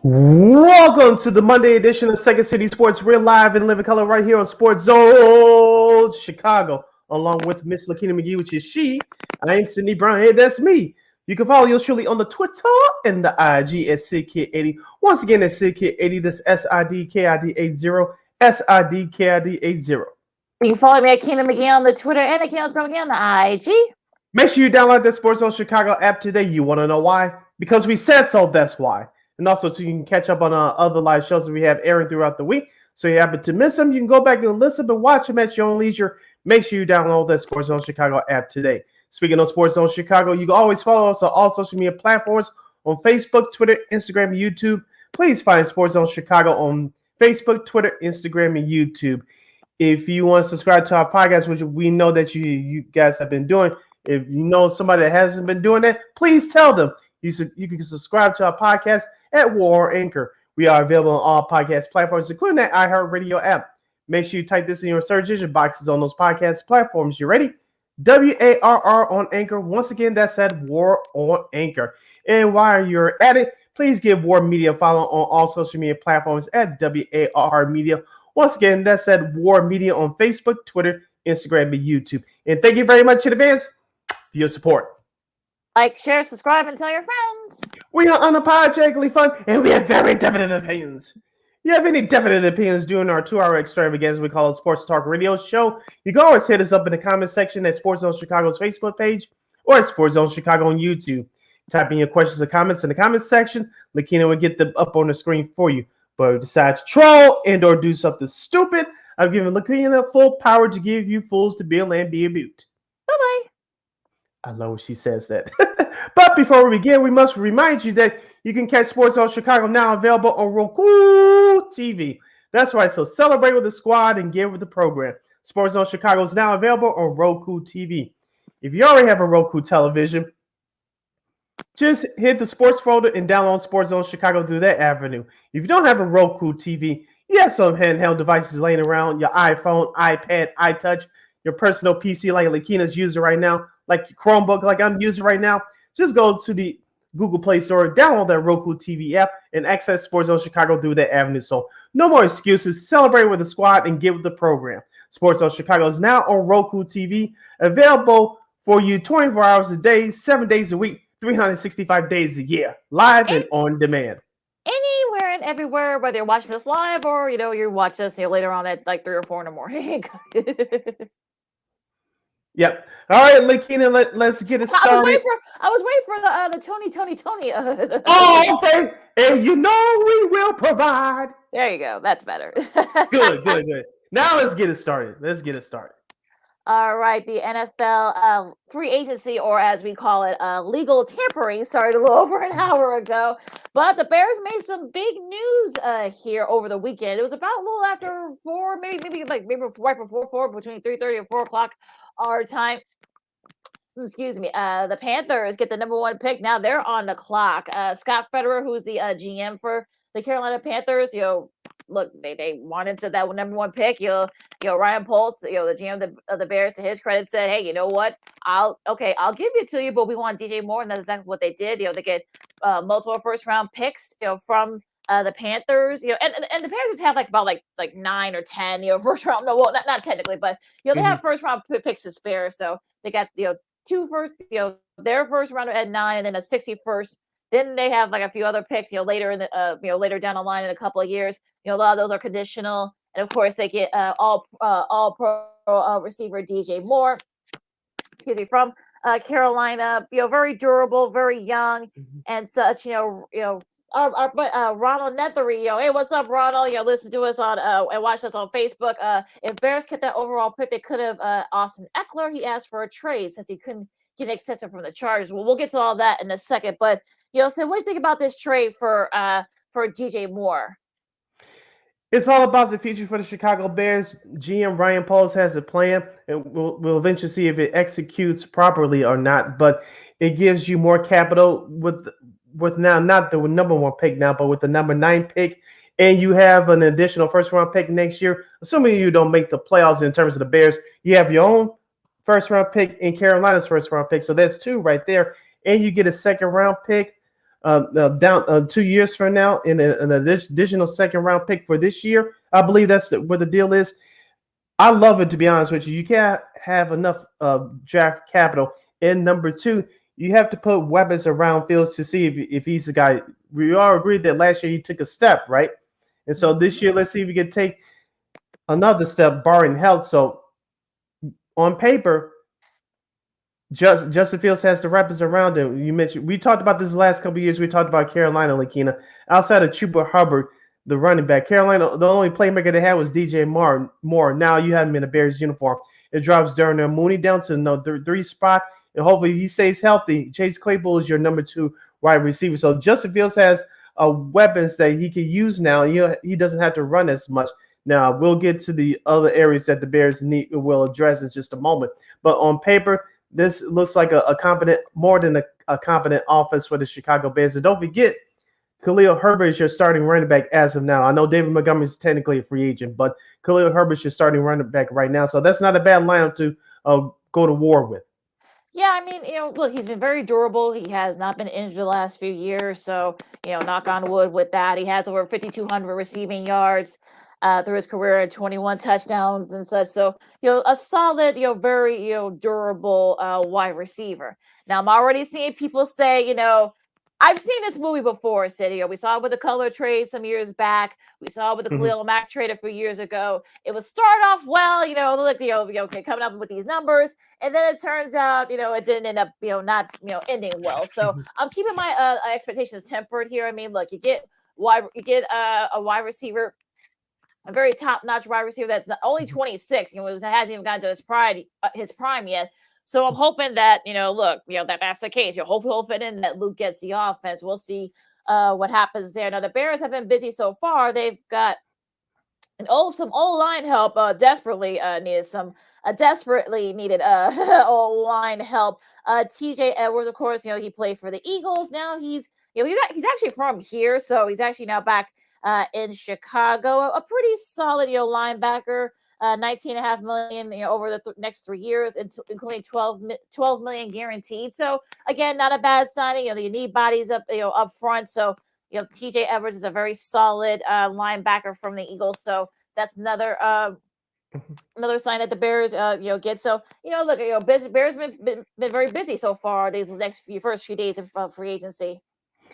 Welcome to the Monday edition of Second City Sports. We're live in living color right here on Sports Zone Chicago, along with Miss Lakina McGee, which is she. I am Sydney Brown. Hey, that's me. You can follow yours truly on the Twitter and the IG at SidKid80. Once again, at SidKid80. This SIDKID80, SIDKID80. You can follow me at Keenan McGee on the Twitter and at Keenan McGee on the IG. Make sure you download the Sports Zone Chicago app today. You want to know why? Because we said so, that's why. And also, so you can catch up on other live shows that we have airing throughout the week. So you happen to miss them, you can go back and listen, but watch them at your own leisure. Make sure you download that Sports Zone Chicago app today. Speaking of Sports Zone Chicago, you can always follow us on all social media platforms on Facebook, Twitter, Instagram, and YouTube. Please find Sports Zone Chicago on Facebook, Twitter, Instagram, and YouTube. If you want to subscribe to our podcast, which we know that you guys have been doing, if you know somebody that hasn't been doing that, please tell them. You can subscribe to our podcast at War Anchor. We are available on all podcast platforms, including that iHeartRadio app. Make sure you type this in your search engine boxes on those podcast platforms. You ready? WARR on Anchor. Once again, that's at War on Anchor. And while you're at it, please give War Media a follow on all social media platforms at WARR Media. Once again, that's at War Media on Facebook, Twitter, Instagram, and YouTube. And thank you very much in advance for your support. Like, share, subscribe, and tell your friends. We are unapologetically fun, and we have very definite opinions. You have any definite opinions during our 2-hour extravaganza we call a Sports Talk Radio Show, you can always hit us up in the comment section at Sports Zone Chicago's Facebook page or at Sports Zone Chicago on YouTube. Type in your questions or comments in the comments section. Lakina will get them up on the screen for you. But if you decide to troll and or do something stupid, I've given Lakina full power to give you fools to bill and be a mute. Bye-bye. I love when she says that. But before we begin, we must remind you that you can catch Sports Zone Chicago now available on Roku TV. That's right, so celebrate with the squad and get with the program. Sports Zone Chicago is now available on Roku TV. If you already have a Roku television, just hit the sports folder and download Sports Zone Chicago through that avenue. If you don't have a Roku TV, you have some handheld devices laying around, your iPhone, iPad, iTouch, your personal PC like Lakina's using right now, like your Chromebook like I'm using right now. Just go to the Google Play Store, download that Roku TV app, and access Sports Zone Chicago through that avenue. So no more excuses. Celebrate with the squad and get with the program. Sports Zone Chicago is now on Roku TV, available for you 24 hours a day, 7 days a week, 365 days a year, live and on demand. Anywhere and everywhere, whether you're watching this live or, you watch us later on at like 3 or 4 in the morning. Yep. All right, Lakina, let's get it started. I was waiting for the Tony. Oh, okay. And you know we will provide. There you go. That's better. Good. Now let's get it started. All right. The NFL free agency, or as we call it, legal tampering, started a little over an hour ago. But the Bears made some big news here over the weekend. It was about a little after 4, maybe right before 4, between 3:30 and 4 o'clock our time. Excuse me. The Panthers get the number 1 pick. Now they're on the clock. Scott Federer, who's the GM for the Carolina Panthers, look, they wanted to that number 1 pick. Ryan Poles, the GM of the Bears, to his credit, said, "Hey, you know what? I'll give it to you, but we want DJ Moore," and that's exactly what they did. They get multiple first-round picks, from the Panthers, and the Panthers have about 9 or 10, first round. No, well, not technically, but they have first round picks to spare. So they got 2 first, their first round at 9, and then a 61st. Then they have a few other picks, later in the later down the line in a couple of years. A lot of those are conditional, and of course they get all pro receiver DJ Moore. Excuse me, from Carolina. Very durable, very young, and such. Ronald Nethery, hey, what's up, Ronald? Listen to us on and watch us on Facebook. If Bears get that overall pick, they could have Austin Eckler. He asked for a trade since he couldn't get an extension from the Chargers. Well, we'll get to all that in a second. But so what do you think about this trade for DJ Moore? It's all about the future for the Chicago Bears. GM Ryan Poles has a plan, and we'll eventually see if it executes properly or not. But it gives you more capital with now not the number 1 pick now, but with the number 9 pick, and you have an additional first-round pick next year. Assuming you don't make the playoffs in terms of the Bears, you have your own first-round pick and Carolina's first-round pick. So that's 2 right there, and you get a second-round pick. down 2 years from now in an additional second round pick for this year. I believe that's where the deal is. I love it, to be honest with you. You can't have enough draft capital. And number two, you have to put weapons around Fields to see if he's the guy. We all agreed that last year he took a step, right? And so this year, let's see if we can take another step, barring health. So on paper, Justin Fields has the weapons around him. You mentioned we talked about this the last couple of years. We talked about Carolina, Lakina. Outside of Chuba Hubbard, the running back, Carolina, the only playmaker they had was DJ Moore. Now you have him in a Bears uniform. It drops Darnell Mooney down to the three spot, and hopefully he stays healthy. Chase Claypool is your number 2 wide receiver. So Justin Fields has weapons that he can use now. He doesn't have to run as much. Now we'll get to the other areas that the Bears will address in just a moment. But on paper, this looks like a competent, more than a competent offense for the Chicago Bears. And don't forget, Khalil Herbert is your starting running back as of now. I know David Montgomery is technically a free agent, but Khalil Herbert is your starting running back right now. So that's not a bad lineup to go to war with. Yeah, I mean, look, he's been very durable. He has not been injured the last few years. So, knock on wood with that. He has over 5,200 receiving yards through his career, 21 touchdowns and such. So, a solid, very, durable wide receiver. Now, I'm already seeing people say, I've seen this movie before, City. We saw it with the color trade some years back. We saw it with the Khalil Mack trade a few years ago. It was start off well, okay, coming up with these numbers, and then it turns out, it didn't end up, not, ending well. So I'm keeping my expectations tempered here. I mean, look, you get a wide receiver, a very top-notch wide receiver that's only 26. Hasn't even gotten to his prime yet. So I'm hoping that, that's the case. Hopefully he'll fit in, that Luke gets the offense. We'll see what happens there. Now, the Bears have been busy so far. They've got some O-line help desperately needed O-line help. TJ Edwards, of course, he played for the Eagles. Now he's actually from here. So he's actually now back in Chicago. A pretty solid, linebacker. 19.5 million, over the next 3 years, including 12 million guaranteed. So again, not a bad signing. You need bodies up front. So TJ Edwards is a very solid linebacker from the Eagles. So that's another sign that the Bears get. So look, Bears been very busy so far these first few days of free agency.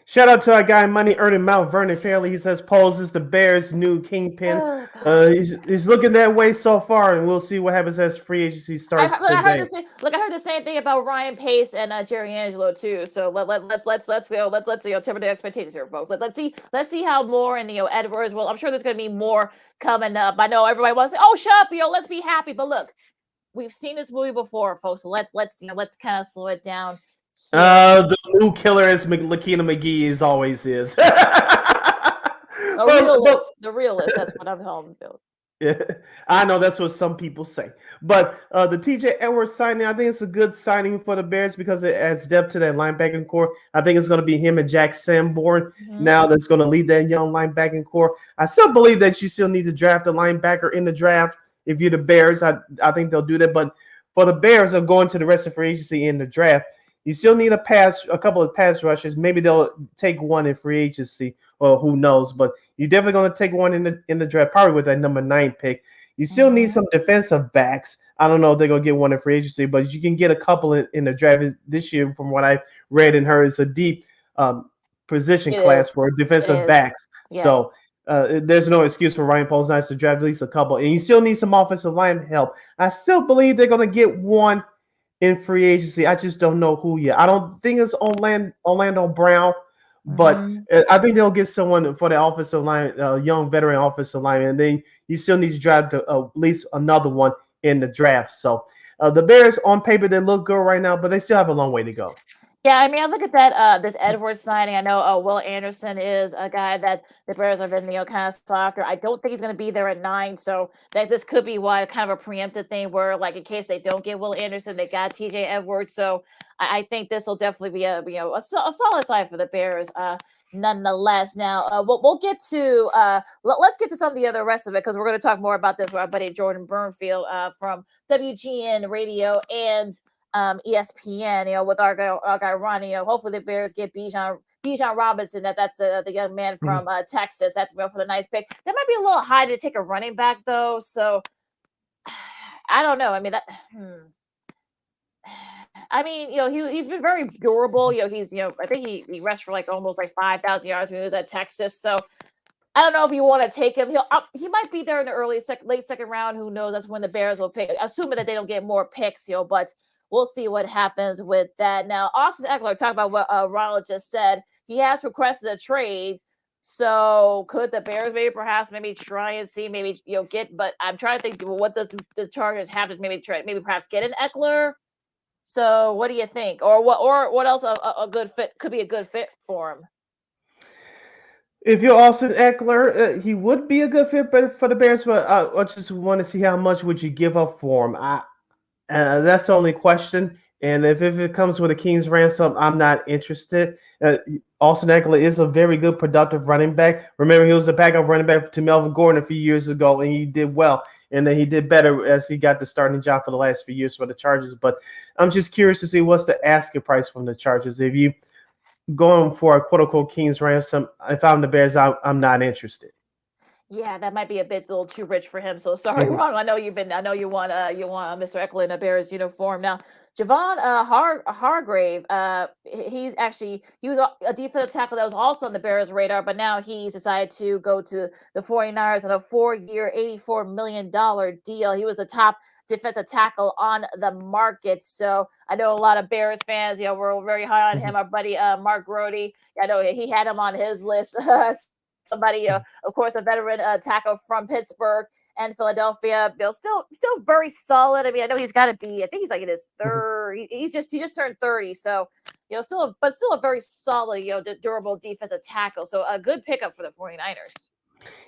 Shout out to our guy Money Earning Mount Vernon Fairley. He says Poles is the Bears' new kingpin. He's looking that way so far, and we'll see what happens as free agency starts today. I heard the same thing about Ryan Pace and Jerry Angelo too. So let's temper the expectations here, folks. Let's see how Moore and Edwards. Well, I'm sure there's going to be more coming up. I know everybody wants to say, "Oh, shut up, let's be happy." But look, we've seen this movie before, folks. So let's kind of slow it down. The new killer is Lakina McGee as always is. The realist. That's what I'm telling you. Yeah, I know that's what some people say. But the TJ Edwards signing, I think it's a good signing for the Bears because it adds depth to that linebacking core. I think it's going to be him and Jack Sanborn now that's going to lead that young linebacking core. I still believe that you still need to draft a linebacker in the draft. If you're the Bears, I think they'll do that. But for the Bears, of going to the rest of free agency in the draft, you still need a couple of pass rushes. Maybe they'll take one in free agency, or who knows. But you're definitely going to take one in the draft, probably with that number 9 pick. You still need some defensive backs. I don't know if they're going to get one in free agency, but you can get a couple in the draft this year. From what I read and heard, it's a deep position class for defensive backs. Yes. So there's no excuse for Ryan Poles not to draft at least a couple. And you still need some offensive line help. I still believe they're going to get one in free agency. I just don't know who yet. I don't think it's Orlando Brown, but I think they'll get someone for the offensive line, young veteran offensive line, and then you still need to draft at least another one in the draft. So the Bears on paper, they look good right now, but they still have a long way to go. Yeah, I mean, I look at that this Edwards signing. I know Will Anderson is a guy that the Bears have been kind of softer. I don't think he's going to be there at 9, so that this could be why kind of a preempted thing where, like, in case they don't get Will Anderson, they got TJ Edwards. So I think this will definitely be a solid sign for the Bears. Nonetheless, now we'll get to let's get to some of the other rest of it because we're going to talk more about this with our buddy Jordan Bernfield from WGN Radio and ESPN, with our guy Ronnie. Hopefully the Bears get Bijan Robinson. That's the young man from Texas. That's for the ninth pick. That might be a little high to take a running back though. So I don't know. I mean that. I mean, he's been very durable. He's I think he rushed for like almost like 5,000 yards when he was at Texas. So I don't know if you want to take him. He might be there in the late second round. Who knows? That's when the Bears will pick, assuming that they don't get more picks. But we'll see what happens with that. Now, Austin Eckler, talk about what Ronald just said. He has requested a trade. So could the Bears perhaps try and see get? But I'm trying to think what does the Chargers have to maybe perhaps get an Eckler. So what do you think, or what else a good fit could be a good fit for him? If you're Austin Eckler, he would be a good fit for the Bears, but I just want to see how much would you give up for him. That's the only question. And if it comes with a king's ransom, I'm not interested. Austin Eckler is a very good, productive running back. Remember, he was a backup running back to Melvin Gordon a few years ago, and he did well. And then he did better as he got the starting job for the last few years for the Chargers. But I'm just curious to see what's the asking price from the Chargers. If you going for a quote-unquote king's ransom, if I'm the Bears, I'm not interested. Yeah, that might be a little too rich for him. So sorry, Ron. I know you want Mr. Eckler in a Bears uniform. Now, Javon Hargrave, he was a defensive tackle that was also on the Bears radar, but now he's decided to go to the 49ers on a 4-year, $84 million deal. He was a top defensive tackle on the market. So I know a lot of Bears fans, were very high on him. Our buddy Mark Grody, I know he had him on his list. Somebody, of course, a veteran tackle from Pittsburgh and Philadelphia. Bill still very solid. I mean, I know he's got to be. I think he's like in his third. He just turned 30, so still a very solid, durable defensive tackle. So a good pickup for the 49ers.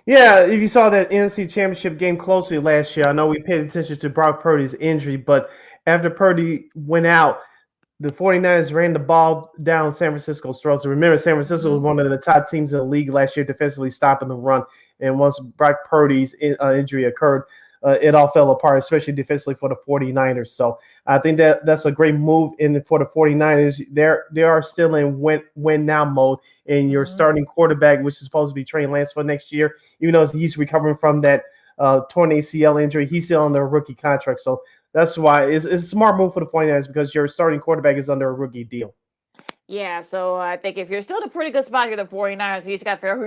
Yeah, if you saw that NFC Championship game closely last year, I know we paid attention to Brock Purdy's injury, but after Purdy went out, the 49ers ran the ball down San Francisco's throats. So remember, San Francisco was one of the top teams in the league last year defensively stopping the run. And once Brock Purdy's injury occurred, it all fell apart, especially defensively for the 49ers. So I think that's a great move for the 49ers. They are still in win now mode. And your starting quarterback, which is supposed to be Trey Lance for next year, even though he's recovering from that torn ACL injury, he's still under a rookie contract. So that's why it's a smart move for the 49ers because your starting quarterback is under a rookie deal. Yeah, so I think if you're still in a pretty good spot, you're the 49ers. You just got to figure out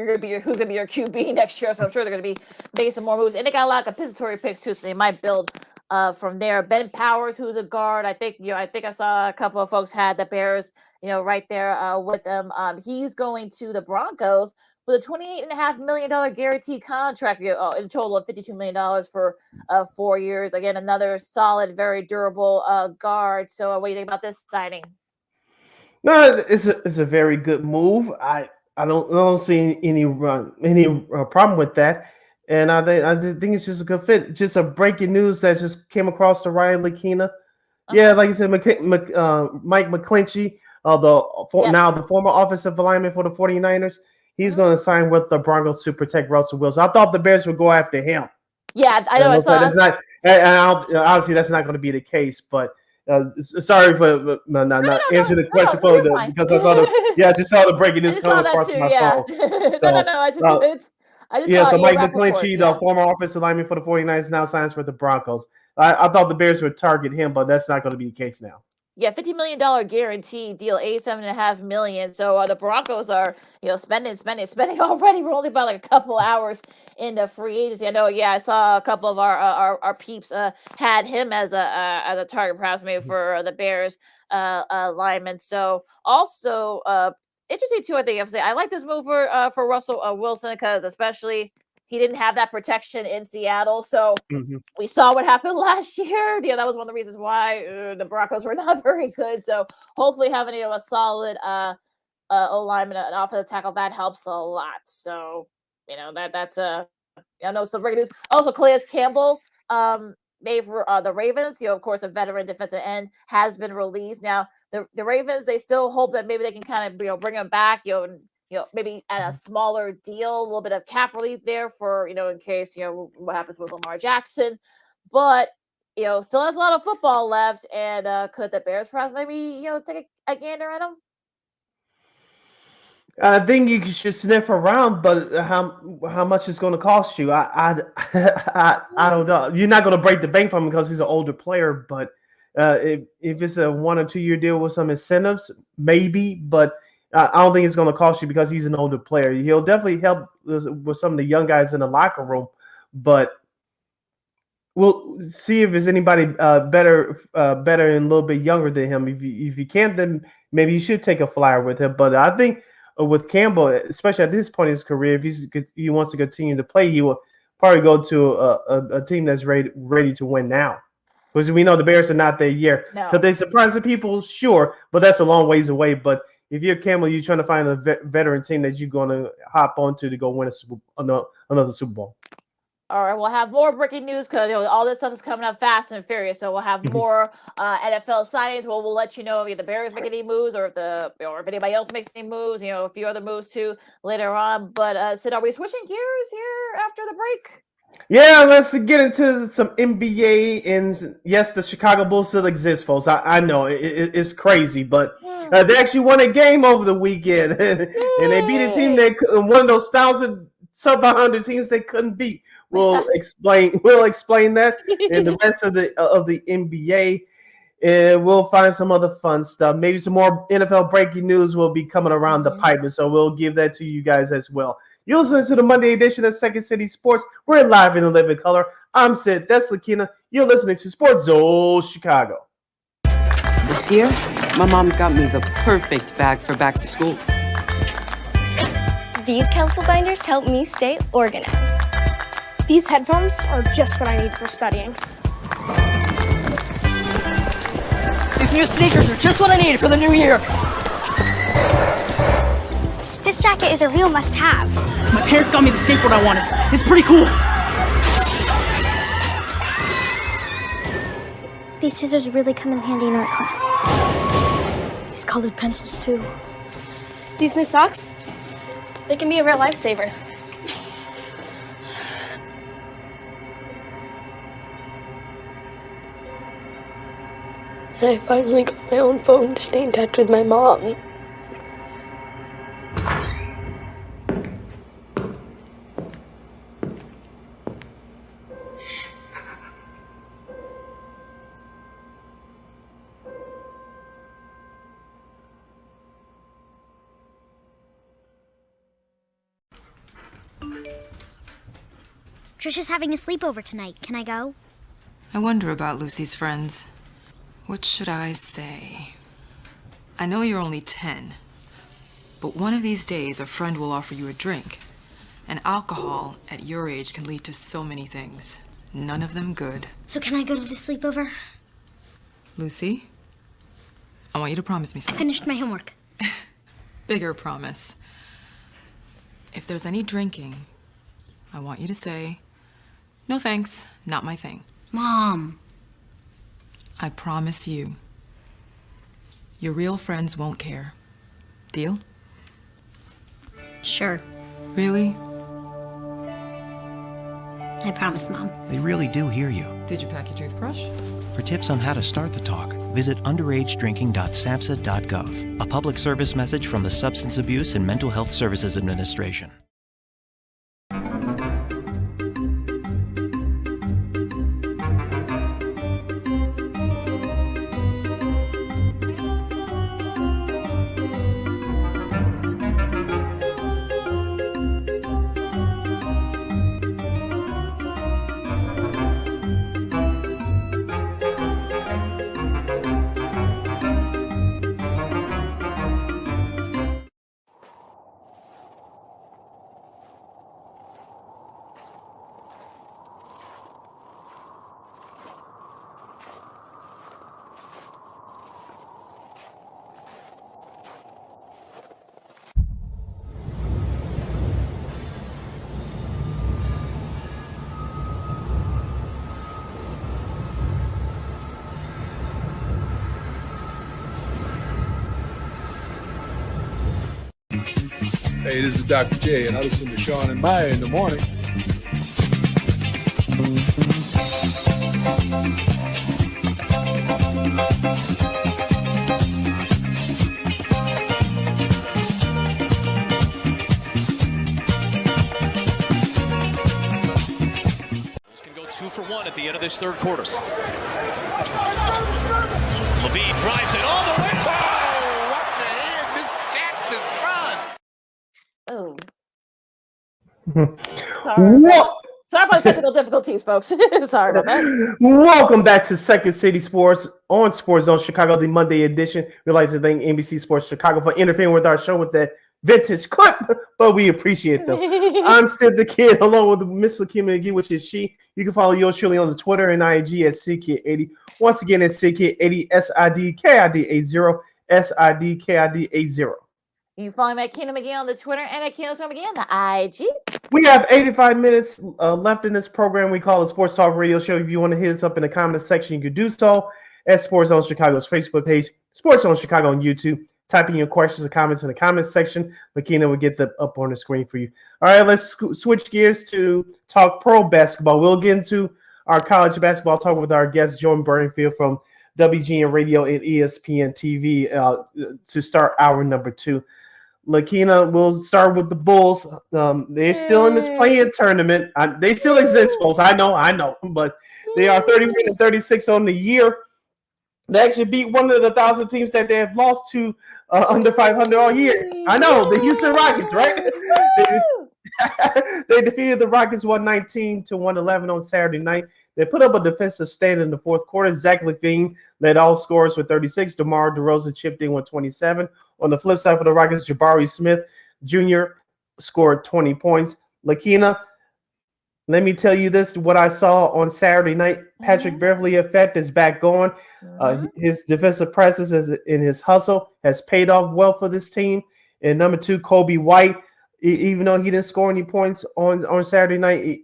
who's gonna be your QB next year. So I'm sure they're gonna be making some more moves, and they got a lot of compensatory picks too, so they might build from there. Ben Powers, who's a guard, I think I saw a couple of folks had the Bears, right there with them. He's going to the Broncos with a $28.5 million guaranteed contract, in a total of $52 million for 4 years. Again, another solid, very durable guard. So what do you think about this signing? No, it's a very good move. I don't see any problem with that, and I think it's just a good fit. Just a breaking news that just came across the Riley Keena. Yeah, like you said, Mike McClinchy, now the former offensive lineman for the 49ers, he's going to sign with the Broncos to protect Russell Wilson. I thought the Bears would go after him. Yeah, I know. That's not. Obviously, that's not going to be the case, but. Sorry for not answering the question because I just saw the breaking news coming across my phone. So Mike McClinchy, the former offensive lineman for the 49ers, now signs for the Broncos. I thought the Bears would target him, but that's not going to be the case now. Yeah, $50 million guaranteed deal, $87.5 million. So the Broncos are, spending already. We're only about like a couple hours in the free agency. I know. Yeah, I saw a couple of our peeps had him as a target, perhaps maybe for the Bears lineman. So also interesting too. I think I like this move for Russell Wilson because especially he didn't have that protection in Seattle. So we saw what happened last year. That was one of the reasons why the Broncos were not very good. So hopefully having a solid O-lineman, an offensive tackle, that helps a lot. So, that's I know some breaking news. Also, Calais Campbell, the Ravens, of course, a veteran defensive end, has been released. Now, the Ravens, they still hope that maybe they can kind of, bring him back, maybe at a smaller deal, a little bit of cap relief there for, in case, what happens with Lamar Jackson. But still has a lot of football left, and could the Bears perhaps maybe take a gander at him? I think you should sniff around, but how much it's going to cost you? I don't know. You're not going to break the bank from him because he's an older player, but if it's a 1 or 2 year deal with some incentives, maybe. But I don't think it's going to cost you because he's an older player. He'll definitely help with some of the young guys in the locker room, but we'll see if there's anybody better and a little bit younger than him. If you can't, then maybe you should take a flyer with him. But I think with Campbell, especially at this point in his career, if he wants to continue to play, he will probably go to a team that's ready to win now. Because we know the Bears are not there yet. No. Could they surprise the people? Sure, but that's a long ways away. But if you're Campbell, you're trying to find a veteran team that you're going to hop onto to go win another Super Bowl. All right, we'll have more breaking news because all this stuff is coming up fast and furious. So we'll have more NFL signings. We'll let you know if the Bears make any moves or if anybody else makes any moves. A few other moves too later on. But Sid, are we switching gears here after the break? Yeah, let's get into some NBA. And yes, the Chicago Bulls still exist, folks. I know it's crazy, but they actually won a game over the weekend, and they beat a team one of those 1,000 sub-100 teams they couldn't beat. We'll explain that in the rest of the NBA. And we'll find some other fun stuff. Maybe some more NFL breaking news will be coming around the pipe, and so we'll give that to you guys as well. You're listening to the Monday edition of Second City Sports. We're live in the living color. I'm Sid. That's Lakina. You're listening to Sports Zone Chicago. This year, my mom got me the perfect bag for back to school. These colorful binders help me stay organized. These headphones are just what I need for studying. These new sneakers are just what I need for the new year. This jacket is a real must-have. My parents got me the skateboard I wanted. It's pretty cool. These scissors really come in handy in art class. These colored pencils, too. These new socks, they can be a real lifesaver. And I finally got my own phone to stay in touch with my mom. Trisha's having a sleepover tonight. Can I go? I wonder about Lucy's friends. What should I say? I know you're only 10, but one of these days a friend will offer you a drink. And alcohol at your age can lead to so many things. None of them good. So can I go to the sleepover? Lucy, I want you to promise me I something. finished my homework. Bigger promise. If there's any drinking, I want you to say, "No thanks, not my thing." Mom. I promise you, your real friends won't care. Deal? Sure. Really? I promise, Mom. They really do hear you. Did you pack your toothbrush? For tips on how to start the talk, visit underagedrinking.samhsa.gov. A public service message from the Substance Abuse and Mental Health Services Administration. Hey, this is Dr. J, and I listen to Sean and Maya in the morning. this third quarter. Levine drives it all the way. Oh, what the heck? This Jackson run. Oh. Sorry about technical difficulties, folks. Sorry about that. Welcome back to Second City Sports on Sports Zone Chicago, the Monday edition. We'd like to thank NBC Sports Chicago for interfering with our show with that vintage clip, but we appreciate them. I'm Sid the Kid, along with Miss Lakima McGee, which is she. You can follow yours truly on the Twitter and IG at SidKid80. Once again, it's SidKid80, SIDKID80, SIDKID80. You can follow me at Keenan McGee on the Twitter and at Keenan McGee on the IG. We have 85 minutes left in this program. We call it Sports Talk Radio Show. If you want to hit us up in the comment section, you can do so at Sports Zone Chicago's Facebook page, Sports Zone Chicago on YouTube. Type in your questions and comments in the comments section. Lakina will get them up on the screen for you. All right, let's switch gears to talk pro basketball. We'll get into our college basketball talk with our guest, Jordan Bernfield from WGN Radio and ESPN TV to start hour number 2. Lakina, we'll start with the Bulls. They're still in this play-in tournament. They still exist, folks. I know, but they are 31-36 on the year. They actually beat one of the 1,000 teams that they have lost to under 500 all year. I know, the Houston Rockets, right? They defeated the Rockets 119-111 on Saturday night. They put up a defensive stand in the fourth quarter. Zach LaVine led all scorers with 36. DeMar DeRozan chipped in with 27. On the flip side for the Rockets, Jabari Smith Jr. scored 20 points. Lakina, let me tell you this, what I saw on Saturday night. Patrick Beverley effect is back on. His defensive presence in his hustle has paid off well for this team. And number 2, Kobe White, even though he didn't score any points on Saturday night,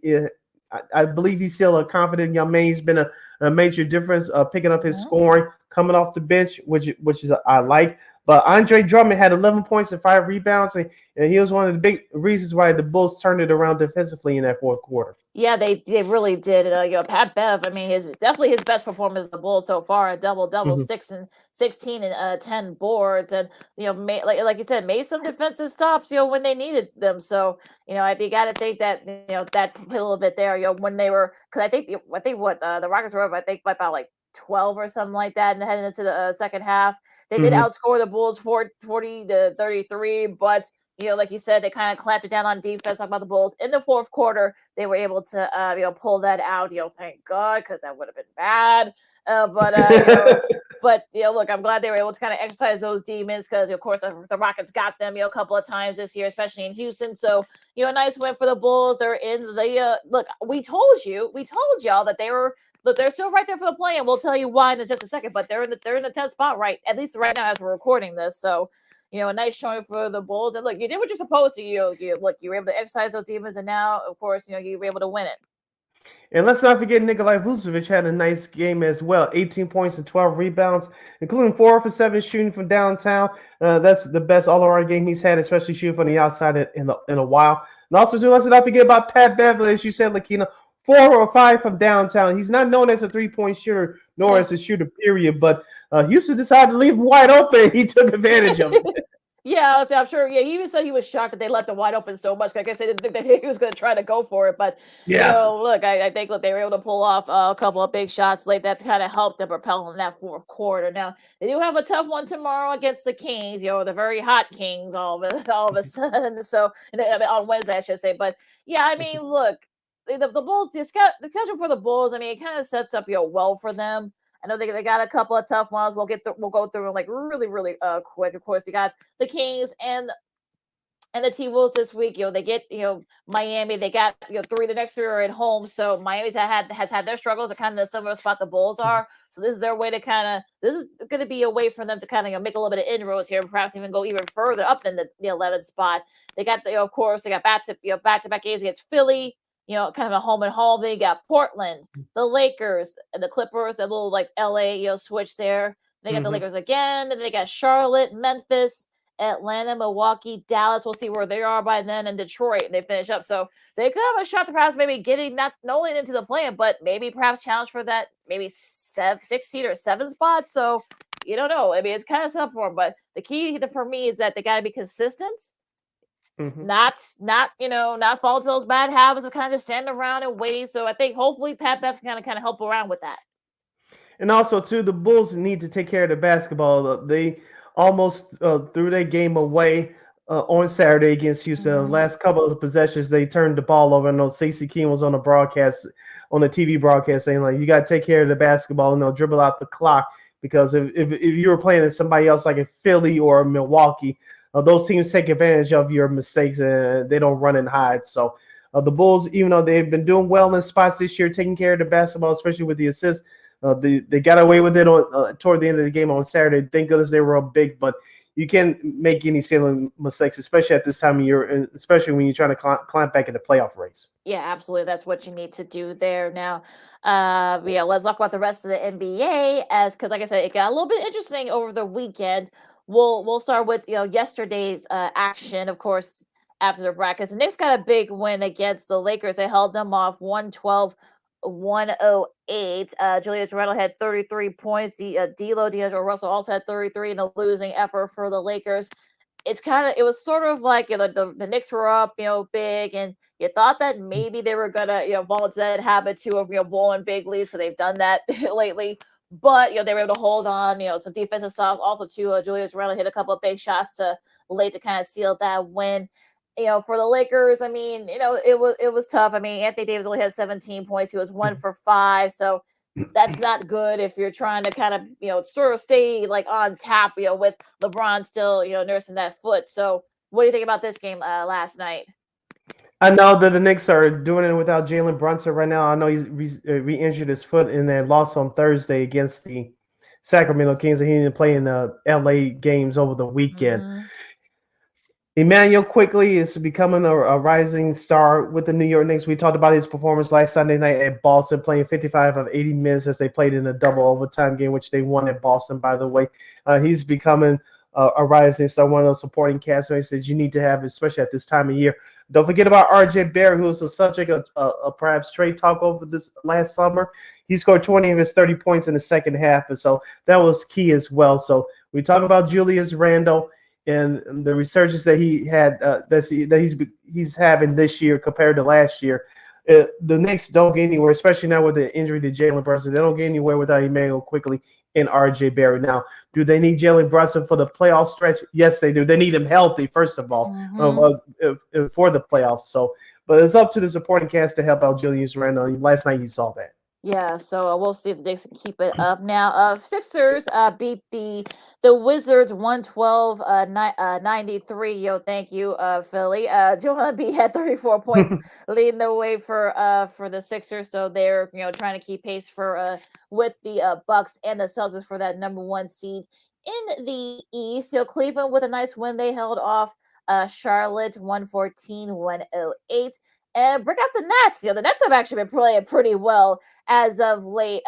I believe he's still a confident young man. He's been a major difference picking up his scoring, coming off the bench, which is I like. But Andre Drummond had 11 points and 5 rebounds, and he was one of the big reasons why the Bulls turned it around defensively in that fourth quarter. Yeah, they really did. Pat Bev, I mean, definitely his best performance of the Bulls so far. A double-double, 6 and 16 and 10 boards, and like you said, made some defensive stops. When they needed them. So I think you got to think that that played a little bit there. When they were, because I think what the Rockets were up, I think by about like 12 or something like that, and heading into the second half, they did outscore the Bulls 40-33, but like you said, they kind of clamped it down on defense. Talking about the Bulls in the fourth quarter, they were able to pull that out. Thank God, because that would have been bad. But look, I'm glad they were able to kind of exercise those demons, because of course the Rockets got them a couple of times this year, especially in Houston. So a nice win for the Bulls. They're in the look. We told y'all that they were. Look, they're still right there for the play, and we'll tell you why in just a second. But they're in the 10th spot, right? At least right now as we're recording this. So, a nice showing for the Bulls. And look, you did what you're supposed to. You were able to exercise those demons, and now, of course, you were able to win it. And let's not forget Nikolai Vucevic had a nice game as well. 18 points and 12 rebounds, including 4 for 7 shooting from downtown. That's the best all-around game he's had, especially shooting from the outside in a while. And also, too, let's not forget about Pat Beverley, as you said, Lakina. 4 or 5 from downtown. He's not known as a three-point shooter, nor as a shooter, period. But Houston decided to leave him wide open. He took advantage of it. Yeah, I'm sure. Yeah, he even said he was shocked that they left him wide open so much. I guess they didn't think that he was going to try to go for it. But look, I think they were able to pull off a couple of big shots late that kind of helped them propel in that fourth quarter. Now they do have a tough one tomorrow against the Kings. The very hot Kings all of a sudden. So on Wednesday, I should say. But yeah, I mean, look. The Bulls, the schedule for the Bulls, I mean, it kind of sets up well for them. I know they got a couple of tough ones. We'll go through them like really, really quick. Of course, you got the Kings and the T-Wolves this week. They get Miami. They got 3. The next 3 are at home. So Miami's has had their struggles. Are kind of the similar spot the Bulls are. So this is their way to this is going to be a way for them to kind of make a little bit of inroads here, perhaps even go even further up than the 11th spot. They got of course they got back to back games against Philly. Kind of a home and home. They got Portland, the Lakers, and the Clippers, that little like LA, switch there. They got the Lakers again, and they got Charlotte, Memphis, Atlanta, Milwaukee, Dallas. We'll see where they are by then, and Detroit, and they finish up. So they could have a shot to perhaps maybe getting not only into the play-in, but maybe perhaps challenge for that maybe 6 seed or 7 spot. So you don't know. I mean, it's kind of tough for them, but the key for me is that they got to be consistent. Mhm. not fall into those bad habits of kind of just standing around and waiting. So I think hopefully Pat Bev can kind of help around with that. And also, too, the Bulls need to take care of the basketball. They almost threw their game away on Saturday against Houston. The last couple of possessions, they turned the ball over. I know Stacey King was on the broadcast, on the TV broadcast, saying, like, you got to take care of the basketball and they'll dribble out the clock. Because if you were playing as somebody else like a Philly or Milwaukee, those teams take advantage of your mistakes and they don't run and hide. So the Bulls, even though they've been doing well in spots this year, taking care of the basketball, especially with the assists, they got away with it on toward the end of the game on Saturday. Thank goodness they were up big, but you can't make any silly mistakes, especially at this time of year, and especially when you're trying to climb back in the playoff race. Yeah, absolutely. That's what you need to do there. Now, let's talk about the rest of the NBA because, like I said, it got a little bit interesting over the weekend. We'll start with yesterday's action, of course. After the brackets, the Knicks got a big win against the Lakers. They held them off 112-108. Julius Randle had 33 points. D'Angelo Russell also had 33 in the losing effort for the Lakers. It was sort of like the Knicks were up, big, and you thought that maybe they were gonna, fall into that habit too of blowing big leads because they've done that lately. But they were able to hold on, some defensive stuff. Also, too, Julius Randle hit a couple of big shots late to kind of seal that win. For the Lakers, I mean, it was tough. I mean, Anthony Davis only had 17 points. He was 1 for 5, so that's not good if you're trying to kind of, sort of stay like on tap, with LeBron still, nursing that foot. So what do you think about this game last night? I know that the Knicks are doing it without Jalen Brunson right now. I know he's re-injured his foot in their loss on Thursday against the Sacramento Kings, and he didn't play in the LA games over the weekend. Emmanuel quickly is becoming a rising star with the New York Knicks. We talked about his performance last Sunday night at Boston, playing 55 of 80 minutes as they played in a double overtime game, which they won at Boston, by the way. He's becoming a rising star, one of those supporting castmates that you need to have, especially at this time of year. Don't forget about RJ Barrett, who was the subject of perhaps trade talk over this last summer. He scored 20 of his 30 points in the second half, and so that was key as well. So we talk about Julius Randle and the resurgence that he had that he's having this year compared to last year. The Knicks don't get anywhere, especially now with the injury to Jalen Brunson. They don't get anywhere without Emmanuel quickly and RJ Barrett. Now, do they need Jalen Brunson for the playoff stretch? Yes, they do. They need him healthy, first of all, for the playoffs. So, but it's up to the supporting cast to help out Julius Randle. Last night you saw that. Yeah, so we'll see if the Knicks can keep it up. Now, Sixers beat the Wizards 112-93. Thank you, Philly. Joel Embiid had 34 points, leading the way for the Sixers. So they're trying to keep pace for with the Bucks and the Celtics for that number 1 seed in the East. So Cleveland with a nice win, they held off Charlotte 114-108. And bring out the Nets. The Nets have actually been playing pretty well as of late.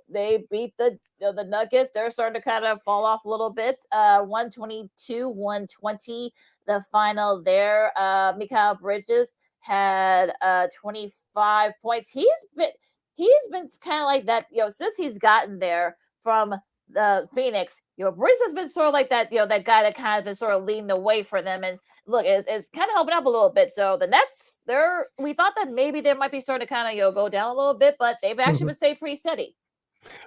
They beat the Nuggets. They're starting to kind of fall off a little bit. 122-120, the final there. Mikal Bridges had 25 points. He's been kind of like that, since he's gotten there from Phoenix. Bridges has been sort of like that, that guy that kind of been sort of leading the way for them. And look, it's kind of helping up a little bit. So the Nets, we thought that maybe they might be starting to kind of go down a little bit, but they've actually been staying pretty steady.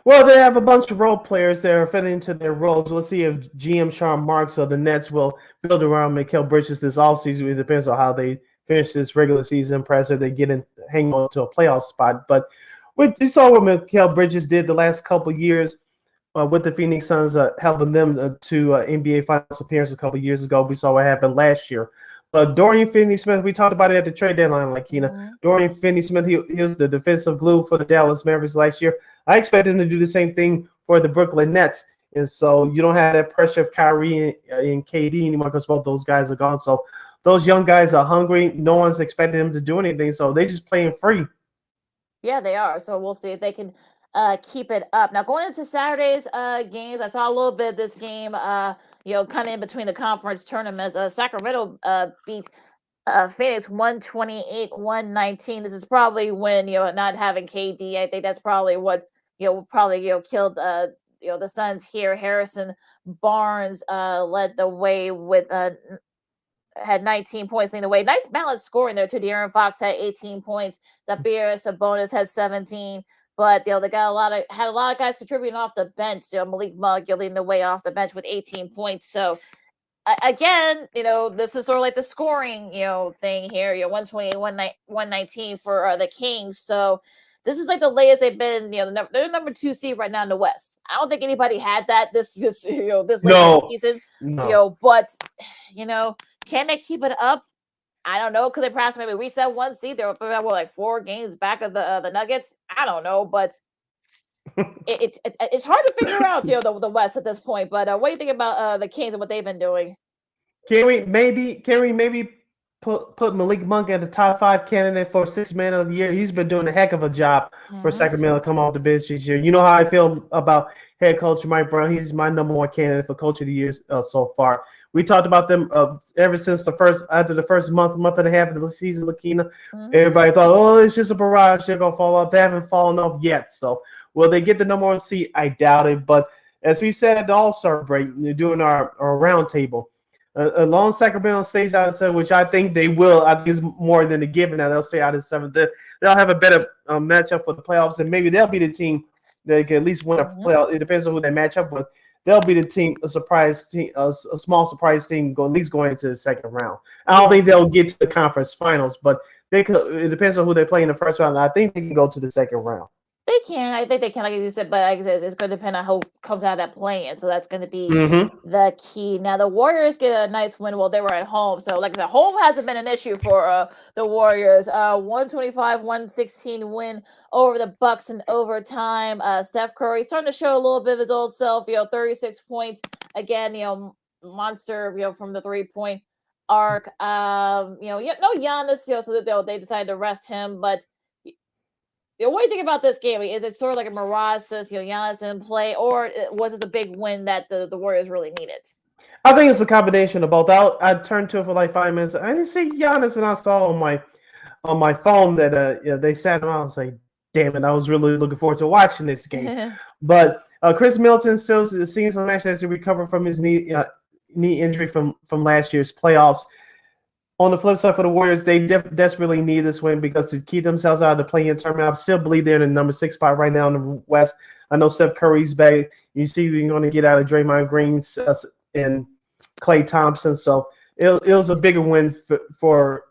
Well, they have a bunch of role players that are fitting into their roles. Let's see if GM Sean Marks or the Nets will build around Mikal Bridges this offseason. It depends on how they finish this regular season, perhaps if they hang on to a playoff spot. But we saw what Mikal Bridges did the last couple of years with the Phoenix Suns, helping them to NBA Finals appearance a couple of years ago. We saw what happened last year. Dorian Finney-Smith, we talked about it at the trade deadline, Dorian Finney-Smith, he was the defensive glue for the Dallas Mavericks last year. I expect him to do the same thing for the Brooklyn Nets. And so you don't have that pressure of Kyrie and KD anymore because both those guys are gone. So those young guys are hungry. No one's expecting them to do anything. So they just playing free. Yeah, they are. So we'll see if they can keep it up. Now, going into Saturday's games, I saw a little bit of this game, kind of in between the conference tournaments. Sacramento beat Phoenix 128-119. This is probably when, not having KD, I think that's probably what, killed, the Suns here. Harrison Barnes led the way with had 19 points leading the way. Nice balanced scoring there too. De'Aaron Fox had 18 points. Zaire Sabonis had 17. But they got had a lot of guys contributing off the bench. Malik Monk leading the way off the bench with 18 points. So again, this is sort of like the scoring, thing here. 128, 119 for the Kings. So this is like the latest they've been. They're number 2 seed right now in the West. I don't think anybody had that this late in the season. No. But can they keep it up? I don't know. Could they perhaps maybe reach that 1 seed? They're like 4 games back of the Nuggets. I don't know, but it's hard to figure out the West at this point. But what do you think about the Kings and what they've been doing? Can we maybe put Malik Monk at the top 5 candidate for 6th man of the year? He's been doing a heck of a job for Sacramento. Come off the bench this year. You know how I feel about head coach Mike Brown. He's my number 1 candidate for coach of the year so far. We talked about them ever since after the first month and a half of the season. Lakina, everybody thought, oh, it's just a barrage. They're gonna fall off. They haven't fallen off yet. So will they get the number 1 seed? I doubt it. But as we said at the All-Star break, doing our roundtable, as long as Sacramento stays out of 7, which I think they will. I think it's more than a given that they'll stay out of 7. They'll have a better matchup for the playoffs, and maybe they'll be the team that can at least win a playoff. It depends on who they match up with. They'll be the team, a surprise team, a small surprise team, at least going into the second round. I don't think they'll get to the conference finals, but they could. It depends on who they play in the first round. I think they can go to the second round. They can. I think they can, like you said, but like I said, it's going to depend on who comes out of that play-in. So that's going to be the key. Now, the Warriors get a nice win while they were at home. So, like I said, home hasn't been an issue for the Warriors. 125-116 win over the Bucks in overtime. Steph Curry starting to show a little bit of his old self. 36 points again. Monster. From the 3-point arc. No Giannis. So they decided to rest him, but. What do you think about this game? Is it sort of like a mirage since Giannis didn't play, or was this a big win that the Warriors really needed? I think it's a combination of both. I turned to it for like 5 minutes. I didn't see Giannis, and I saw on my phone that they sat around and say, "Damn it, I was really looking forward to watching this game." But Chris Middleton still seeing some action as he recovered from his knee injury from last year's playoffs. On the flip side for the Warriors, they desperately need this win because to keep themselves out of the play-in tournament, I still believe they're in the number 6 spot right now in the West. I know Steph Curry's back. You see you're going to get out of Draymond Green and Klay Thompson. So it was a bigger win for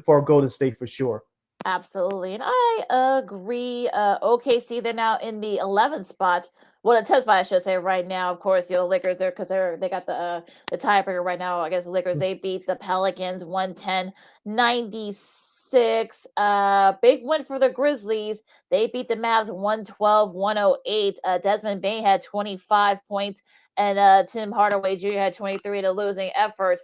Golden State for sure. Absolutely. And I agree. OKC, they're now in the 11th spot. Well, the 10th spot, I should say, right now. Of course, the Lakers there because they got the tiebreaker right now against the Lakers. They beat the Pelicans 110-96. Big win for the Grizzlies. They beat the Mavs 112-108. Desmond Bain had 25 points, and Tim Hardaway Jr. had 23 in a losing effort.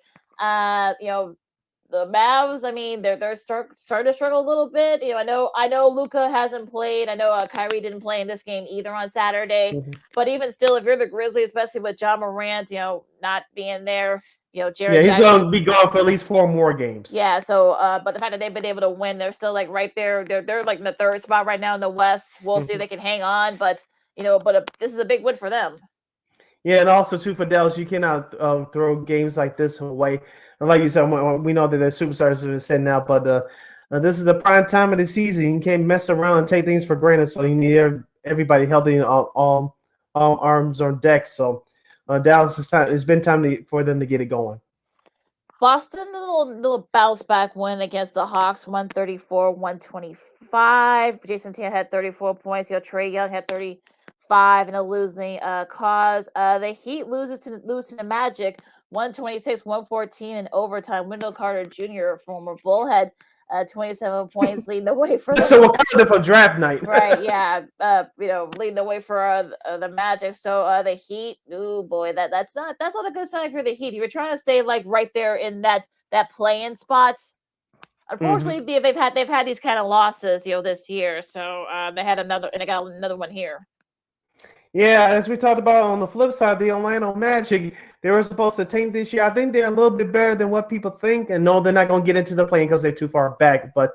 The Mavs, they're starting to struggle a little bit. I know Luka hasn't played. I know Kyrie didn't play in this game either on Saturday. But even still, if you're the Grizzlies, especially with John Morant, not being there, Jared he's going to be gone for at least 4 more games. Yeah. So, but the fact that they've been able to win, they're still like right there. They're like in the 3rd spot right now in the West. We'll see if they can hang on. But this is a big win for them. Yeah, and also too for Dallas, you cannot throw games like this away. And like you said, we know that the superstars are sitting out, but this is the prime time of the season. You can't mess around and take things for granted. So you need everybody healthy and all arms on deck. So Dallas, it's been time for them to get it going. Boston, a little bounce back win against the Hawks, 134-125. Jason Tatum had 34 points. Trae Young had 35 in a losing cause. The Heat lose to the Magic, 126-114 in overtime. Wendell Carter Jr., former Bull, had 27 points, leading the way for. So we're kind of for draft night, right? Yeah, leading the way for the Magic. So the Heat, oh boy, that's not a good sign for the Heat. You were trying to stay like right there in that play-in spot. Unfortunately, they've had these kind of losses, this year. So they got another one here. Yeah, as we talked about on the flip side, the Orlando Magic, they were supposed to tank this year. I think they're a little bit better than what people think. And no, they're not going to get into the play-in because they're too far back. But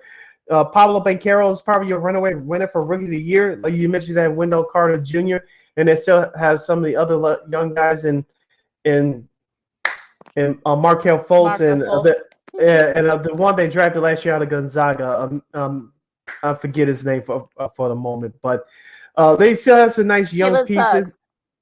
Pablo Banchero is probably your runaway winner for Rookie of the Year. Like you mentioned that Wendell Carter Jr., and they still have some of the other young guys in and Markel Fultz, Markel and the one they drafted last year out of Gonzaga. I forget his name for the moment, but they still have some nice young Jalen pieces. Suggs.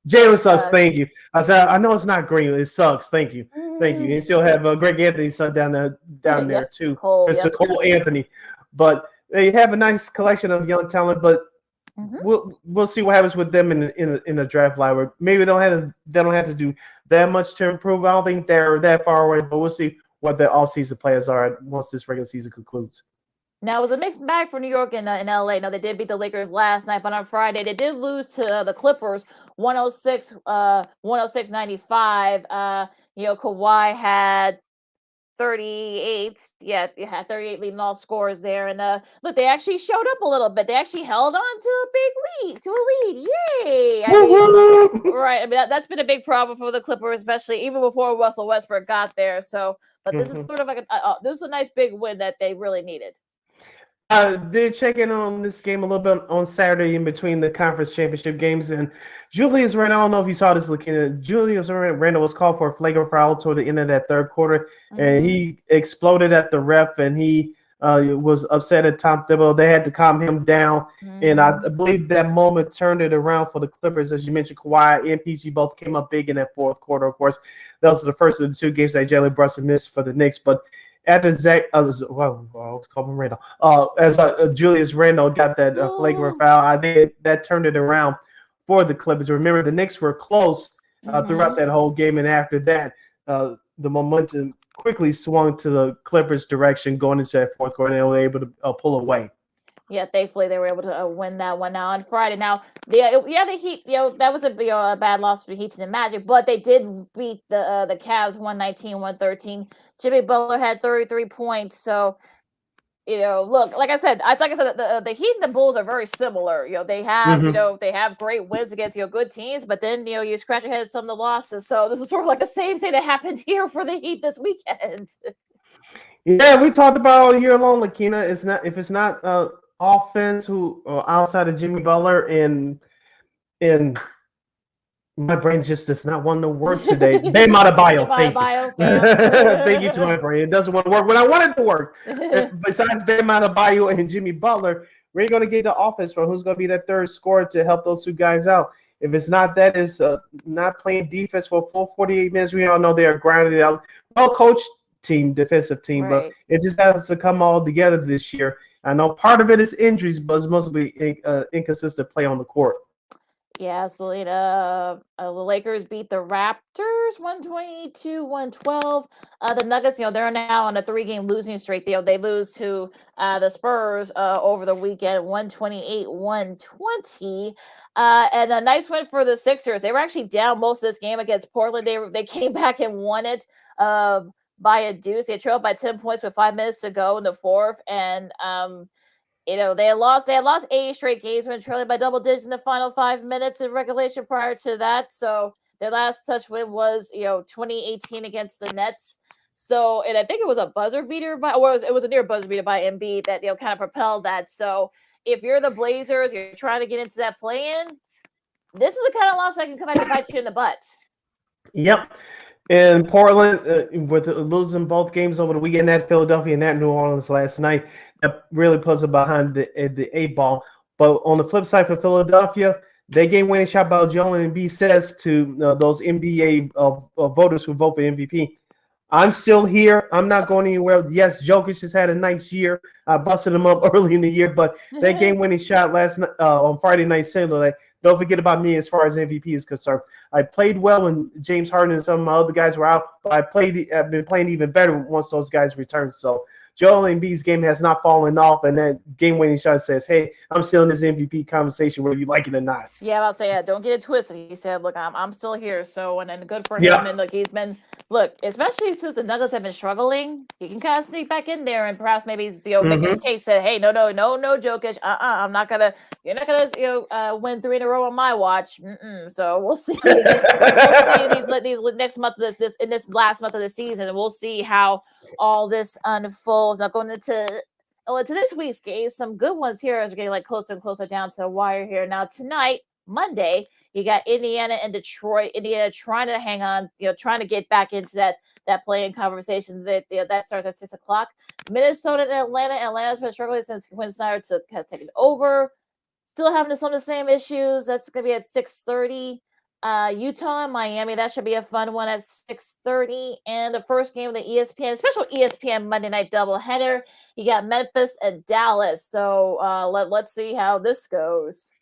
Jalen Suggs, thank you. I said I know it's not green, it sucks. Thank you. You still have Greg Anthony's son down there too. Cole, Mr. Cole Anthony, but they have a nice collection of young talent. But we'll see what happens with them in the draft library. Maybe they don't have to do that much to improve. I don't think they're that far away, but we'll see what the offseason players are once this regular season concludes. Now, it was a mixed bag for New York and LA. Now, they did beat the Lakers last night, but on Friday, they did lose to the Clippers 106-95. Kawhi had 38. Yeah, you had 38 leading all scores there. And look, they actually showed up a little bit. They actually held on to a big lead, Yay! Right. I mean, that's been a big problem for the Clippers, especially even before Russell Westbrook got there. So, but this is sort of like this is a nice big win that they really needed. I did check in on this game a little bit on Saturday in between the conference championship games, and Julius Randle, I don't know if you saw this looking at Julius Randle was called for a flagrant foul toward the end of that third quarter, and he exploded at the ref, and he was upset at Tom Thibodeau. They had to calm him down, and I believe that moment turned it around for the Clippers. As you mentioned, Kawhi and PG both came up big in that fourth quarter. Of course, those are the first of the two games that Jalen Brunson missed for the Knicks, but after Julius Randle got that flagrant foul, I think that turned it around for the Clippers. Remember, the Knicks were close throughout that whole game, and after that, the momentum quickly swung to the Clippers' direction going into that fourth quarter, and they were able to pull away. Yeah, thankfully they were able to win that one now on Friday. Now, the Heat, that was a bad loss for the Heat to the Magic, but they did beat the Cavs 119-113. Jimmy Butler had 33 points. So, look, like I said, the Heat and the Bulls are very similar. They have, they have great wins against good teams, but then you scratch your head at some of the losses. So this is sort of like the same thing that happened here for the Heat this weekend. Yeah, we talked about all year long, Lakina. It's not offense outside of Jimmy Butler and my brain just does not want to work today. Bam Adebayo, thank you. Thank you to my brain. It doesn't want to work when I want it to work. Besides Bam Adebayo and Jimmy Butler, we're going to get the offense from who's going to be that third scorer to help those two guys out. If it's not that, it's not playing defense for a full 48 minutes. We all know they are grinding out. Well-coached defensive team, but it just has to come all together this year. I know part of it is injuries, but it's mostly inconsistent play on the court. Yeah, Selena. The Lakers beat the Raptors 122-112. The Nuggets, they're now on a 3-game losing streak. They lose to the Spurs over the weekend, 128-120. And a nice win for the Sixers. They were actually down most of this game against Portland. They came back and won it by a deuce. They trailed by 10 points with 5 minutes to go in the fourth, and they had lost 8 straight games when trailing by double digits in the final 5 minutes in regulation prior to that. So their last touch win was 2018 against the Nets. So, and I think it was a buzzer beater it was a near buzzer beater by Embiid that kind of propelled that. So if you're the Blazers, you're trying to get into that play-in, this is the kind of loss that can come back and bite you in the butt. Yep. And Portland, with losing both games over the weekend at Philadelphia and at New Orleans last night, that really puts them behind the 8 ball. But on the flip side for Philadelphia, they game-winning shot by Joel Embiid says to those NBA voters who vote for MVP, I'm still here. I'm not going anywhere. Yes, Jokic has had a nice year. I busted him up early in the year, but that game-winning shot last night on Friday night signal that don't forget about me as far as MVP is concerned. I played well when James Harden and some of my other guys were out, but I've been playing even better once those guys returned. So Joel Embiid's game has not fallen off, and that game-winning shot says, hey, I'm still in this MVP conversation whether you like it or not. Yeah, I'll say, don't get it twisted. He said, look, I'm still here. So, and good for him. And look, especially since the Nuggets have been struggling, he can kind of sneak back in there and perhaps maybe make his case say, hey, no, Jokic, you're not gonna win 3 in a row on my watch. So we'll see. We'll see these next month of this last month of the season, and we'll see how all this unfolds. Now going into this week's game, some good ones here as we're getting closer and closer down to the wire here. Now tonight, Monday, you got Indiana and Detroit. Indiana trying to hang on, trying to get back into that play-in conversation. That starts at 6:00. Minnesota and Atlanta. Atlanta's been struggling since Quinn Snyder has taken over. Still having some of the same issues. That's going to be at 6:30. Utah and Miami. That should be a fun one at 6:30. And the first game of the ESPN, special ESPN Monday night doubleheader. You got Memphis and Dallas. So let's see how this goes.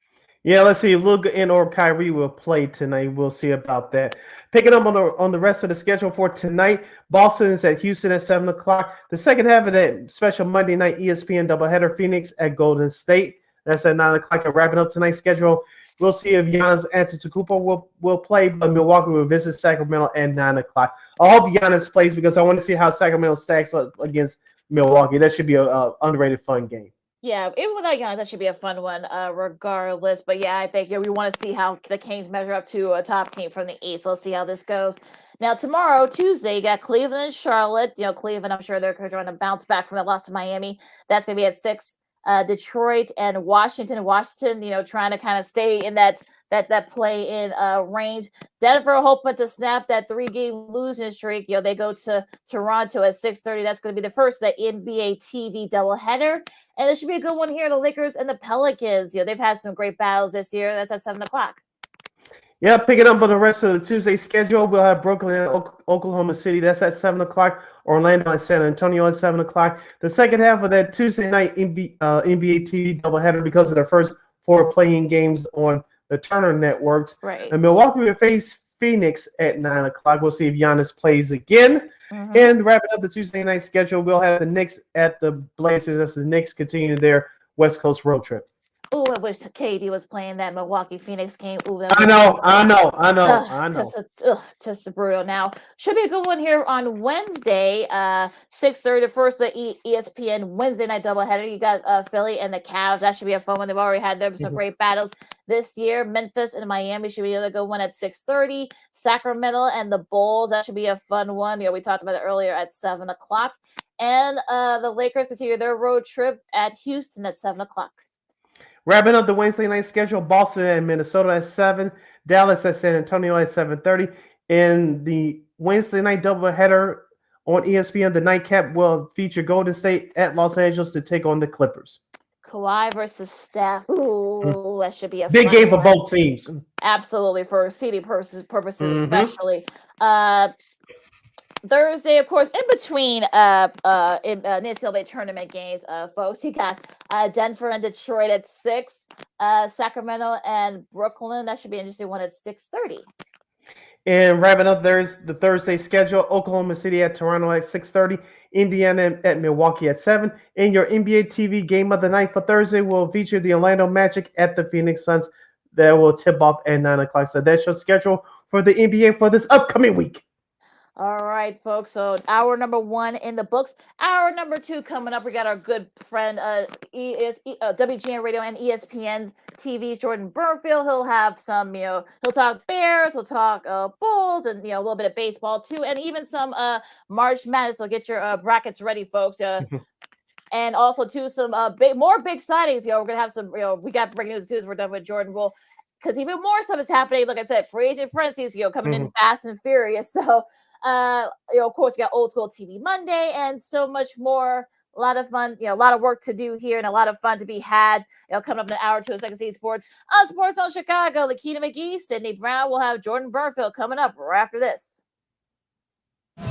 Yeah, let's see. Luka and/or Kyrie will play tonight. We'll see about that. Picking up on the rest of the schedule for tonight, Boston is at Houston at 7:00. The second half of that special Monday night ESPN doubleheader, Phoenix at Golden State. That's at 9:00. And wrapping up tonight's schedule, we'll see if Giannis Antetokounmpo will play, but Milwaukee will visit Sacramento at 9:00. I hope Giannis plays because I want to see how Sacramento stacks up against Milwaukee. That should be an underrated fun game. Yeah, even without Giannis, that should be a fun one, regardless. But yeah, I think we want to see how the Kings measure up to a top team from the East. Let's see how this goes. Now, tomorrow, Tuesday, you got Cleveland and Charlotte. Cleveland, I'm sure they're trying to bounce back from the loss to Miami. That's going to be at 6. Detroit and Washington. Washington, trying to kind of stay in that play-in range. Denver hoping to snap that 3-game losing streak. They go to Toronto at 6:30. That's going to be the first of the NBA TV doubleheader. And it should be a good one here. The Lakers and the Pelicans. They've had some great battles this year. That's at 7:00. Yeah, picking up on the rest of the Tuesday schedule, we'll have Brooklyn and Oklahoma City. That's at 7:00. Orlando and San Antonio at 7:00. The second half of that Tuesday night NBA TV doubleheader, because of the first 4 playing games on the Turner networks. Right. And Milwaukee will face Phoenix at 9:00. We'll see if Giannis plays again. Mm-hmm. And wrapping up the Tuesday night schedule, we'll have the Knicks at the Blazers as the Knicks continue their West Coast road trip. Oh, I wish KD was playing that Milwaukee Phoenix game. Ooh, I know. Just brutal. Now, should be a good one here on Wednesday, 6:30. The first of ESPN Wednesday night doubleheader. You got Philly and the Cavs. That should be a fun one. They've already had some great battles this year. Memphis and Miami should be another good one at 6:30. Sacramento and the Bulls. That should be a fun one. We talked about it earlier at 7:00. And the Lakers continue their road trip at Houston at 7:00. Wrapping up the Wednesday night schedule, Boston and Minnesota at 7, Dallas at San Antonio at 7:30. And the Wednesday night doubleheader on ESPN, the nightcap will feature Golden State at Los Angeles to take on the Clippers. Kawhi versus Steph. Ooh, that should be a big game for both teams. Absolutely, for seeding purposes especially. Thursday, of course, in between NCAA tournament games, folks, you got Denver and Detroit at 6, Sacramento and Brooklyn. That should be an interesting one at 6:30. And wrapping up, there's the Thursday schedule: Oklahoma City at Toronto at 6:30, Indiana at Milwaukee at 7. And your NBA TV game of the night for Thursday will feature the Orlando Magic at the Phoenix Suns. That will tip off at 9:00. So that's your schedule for the NBA for this upcoming week. All right, folks. So hour number 1 in the books. Hour number 2 coming up. We got our good friend WGN Radio and ESPN's TV's Jordan Bernfield. He'll have some, he'll talk Bears, he'll talk Bulls, and a little bit of baseball too, and even some March Madness. So get your brackets ready, folks. And also too some more big signings. We're gonna have some. We got breaking news as soon as we're done with Jordan. Because even more stuff is happening. Like I said, free agent frenzies, coming in fast and furious. So. Of course, you got Old School TV Monday and so much more. A lot of fun, a lot of work to do here and a lot of fun to be had. Coming up in an hour or 2 of Second City Sports on Sports Zone Chicago. Lakita McGee, Sydney Brown. We'll have Jordan Bernfield coming up right after this. No,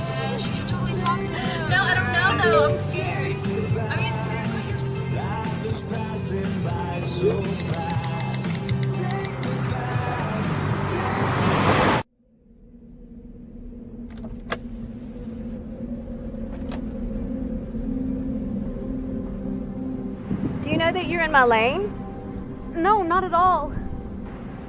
I don't know though. I'm scared. You're so Do you know that you're in my lane? No, not at all.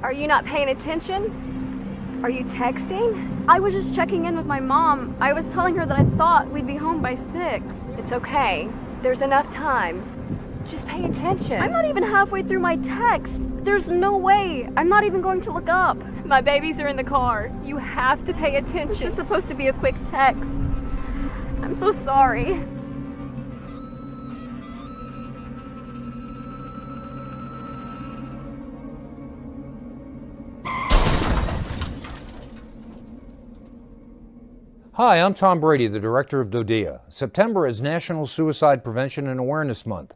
Are you not paying attention? Are you texting? I was just checking in with my mom. I was telling her that I thought we'd be home by 6. It's okay. There's enough time. Just pay attention. I'm not even halfway through my text. There's no way. I'm not even going to look up. My babies are in the car. You have to pay attention. It's just supposed to be a quick text. I'm so sorry. Hi, I'm Tom Brady, the director of DODEA. September is National Suicide Prevention and Awareness Month.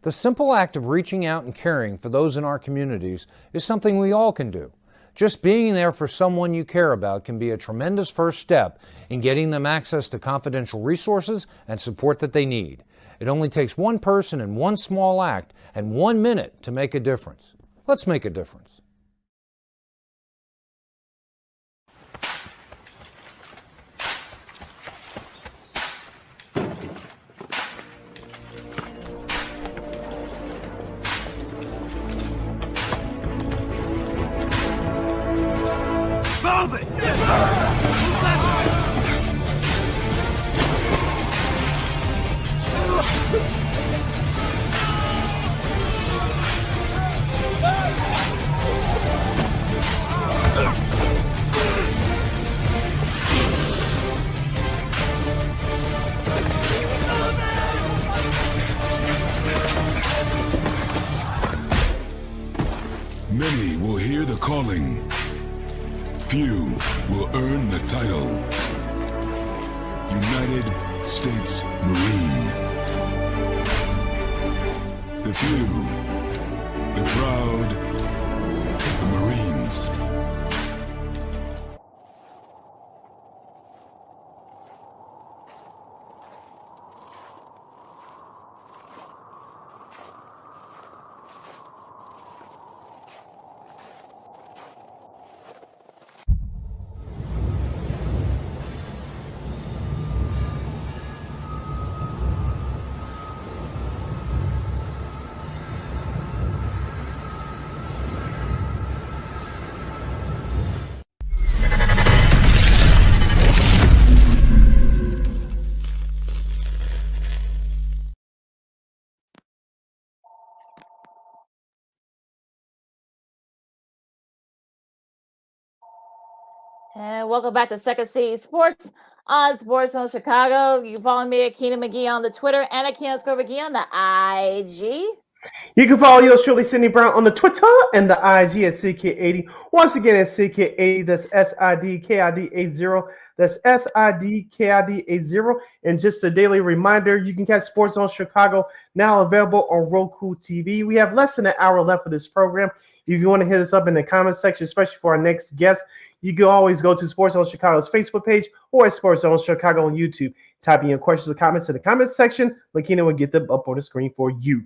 The simple act of reaching out and caring for those in our communities is something we all can do. Just being there for someone you care about can be a tremendous first step in getting them access to confidential resources and support that they need. It only takes one person and one small act and 1 minute to make a difference. Let's make a difference. Move it! Many will hear the calling. Few will earn the title. United States Marine. The few, the proud, the Marines. And welcome back to Second City Sports on Sports Zone Chicago. You can follow me at Keenan McGee on the Twitter and at Keenan McGee on the IG. You can follow yours truly, Sydney Brown, on the Twitter and the IG at CK80. Once again, at CK80, that's SIDKID80. That's SIDKID80. And just a daily reminder, you can catch Sports Zone Chicago now available on Roku TV. We have less than an hour left of this program. If you want to hit us up in the comment section, especially for our next guest, you can always go to Sports Zone Chicago's Facebook page or at Sports Zone Chicago on YouTube. Type in your questions or comments in the comments section. Lakina will get them up on the screen for you.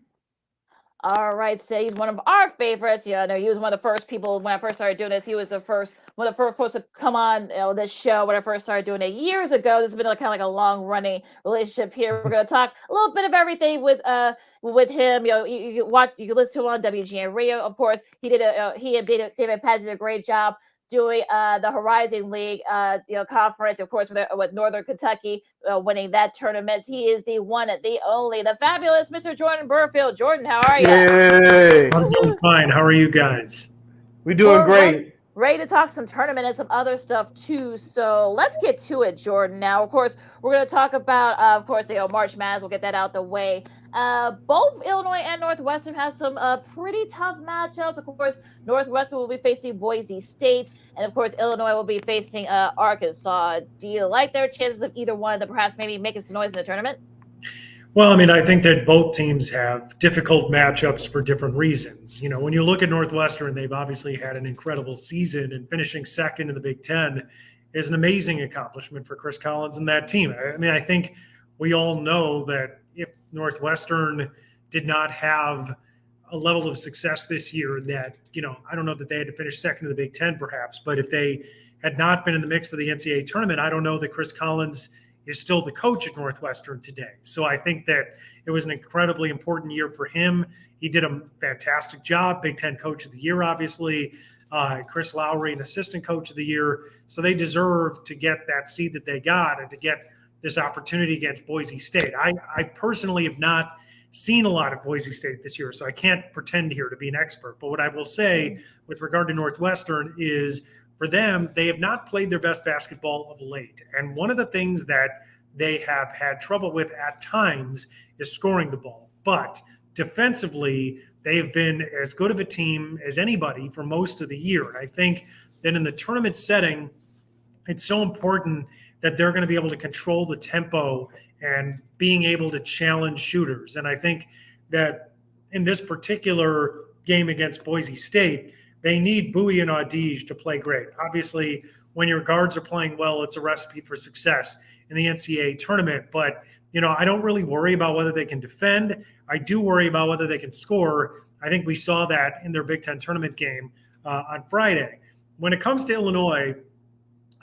All right, say he's one of our favorites. Yeah, I know he was one of the first people when I first started doing this. He was one of the first folks to come on this show when I first started doing it years ago. This has been kind of like a long running relationship here. We're going to talk a little bit of everything with him. You know, you can listen to him on WGN Radio. Of course, he and David Patch did a great job doing the Horizon League conference, of course, with Northern Kentucky winning that tournament. He is the one, the only, the fabulous Mr. Jordan Bernfield. Jordan, how are you? Yay. I'm doing fine. How are you guys? We're doing great. Ready to talk some tournament and some other stuff too. So let's get to it, Jordan. Now, of course, we're going to talk about, March Madness. We'll get that out the way. Both Illinois and Northwestern has some pretty tough matchups. Of course, Northwestern will be facing Boise State, and of course, Illinois will be facing Arkansas. Do you like their chances of either one of them perhaps maybe making some noise in the tournament? Well, I mean, I think that both teams have difficult matchups for different reasons. You know, when you look at Northwestern, they've obviously had an incredible season, and finishing second in the Big Ten is an amazing accomplishment for Chris Collins and that team. I mean, I think we all know that if Northwestern did not have a level of success this year that, I don't know that they had to finish second in the Big Ten perhaps, but if they had not been in the mix for the NCAA tournament, I don't know that Chris Collins is still the coach at Northwestern today. So I think that it was an incredibly important year for him. He did a fantastic job, Big Ten Coach of the Year, obviously. Chris Lowry, an Assistant Coach of the Year. So they deserve to get that seed that they got and to get this opportunity against Boise State. I personally have not seen a lot of Boise State this year, so I can't pretend here to be an expert. But what I will say with regard to Northwestern is, for them, they have not played their best basketball of late. And one of the things that they have had trouble with at times is scoring the ball. But defensively, they have been as good of a team as anybody for most of the year. And I think that in the tournament setting, it's so important that they're going to be able to control the tempo and being able to challenge shooters. And I think that in this particular game against Boise State, they need Bowie and Audige to play great. Obviously, when your guards are playing well, it's a recipe for success in the NCAA tournament. But, I don't really worry about whether they can defend. I do worry about whether they can score. I think we saw that in their Big Ten tournament game on Friday. When it comes to Illinois,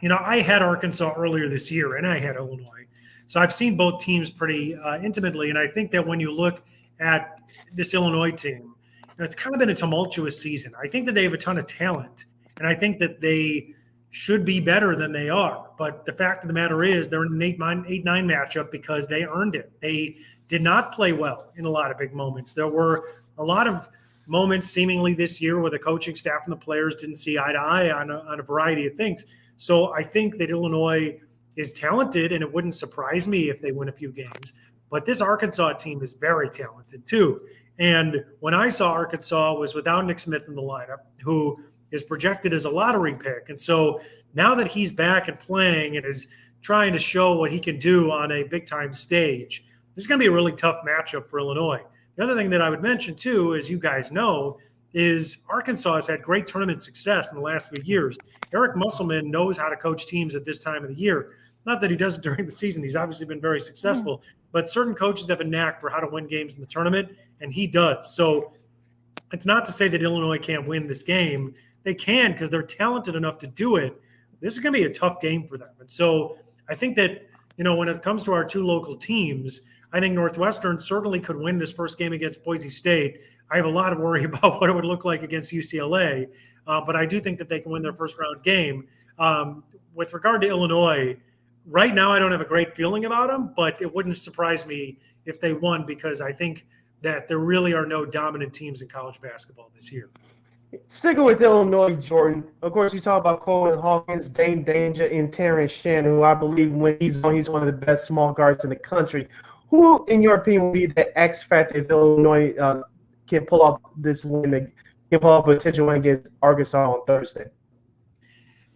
I had Arkansas earlier this year, and I had Illinois. So I've seen both teams pretty intimately. And I think that when you look at this Illinois team, it's kind of been a tumultuous season. I think that they have a ton of talent, and I think that they should be better than they are. But the fact of the matter is they're in an 8-9 matchup because they earned it. They did not play well in a lot of big moments. There were a lot of moments seemingly this year where the coaching staff and the players didn't see eye to eye on a variety of things. So I think that Illinois is talented, and it wouldn't surprise me if they win a few games. But this Arkansas team is very talented too. And when I saw Arkansas was without Nick Smith in the lineup, who is projected as a lottery pick. And so now that he's back and playing and is trying to show what he can do on a big-time stage, this is going to be a really tough matchup for Illinois. The other thing that I would mention, too, as you guys know, is Arkansas has had great tournament success in the last few years. Eric Musselman knows how to coach teams at this time of the year. Not that he does it during the season. He's obviously been very successful. But certain coaches have a knack for how to win games in the tournament, and he does. So it's not to say that Illinois can't win this game. They can because they're talented enough to do it. This is going to be a tough game for them. And so I think that, when it comes to our two local teams, I think Northwestern certainly could win this first game against Boise State. I have a lot of worry about what it would look like against UCLA, but I do think that they can win their first-round game. With regard to Illinois, right now I don't have a great feeling about them, but it wouldn't surprise me if they won because I think that there really are no dominant teams in college basketball this year. Sticking with Illinois, Jordan, of course, you talk about Coleman Hawkins, Dane Danger, and Terrence Shannon, who I believe when he's on, he's one of the best small guards in the country. Who, in your opinion, will be the X factor if Illinois can pull off this win, can pull off a potential win against Arkansas on Thursday?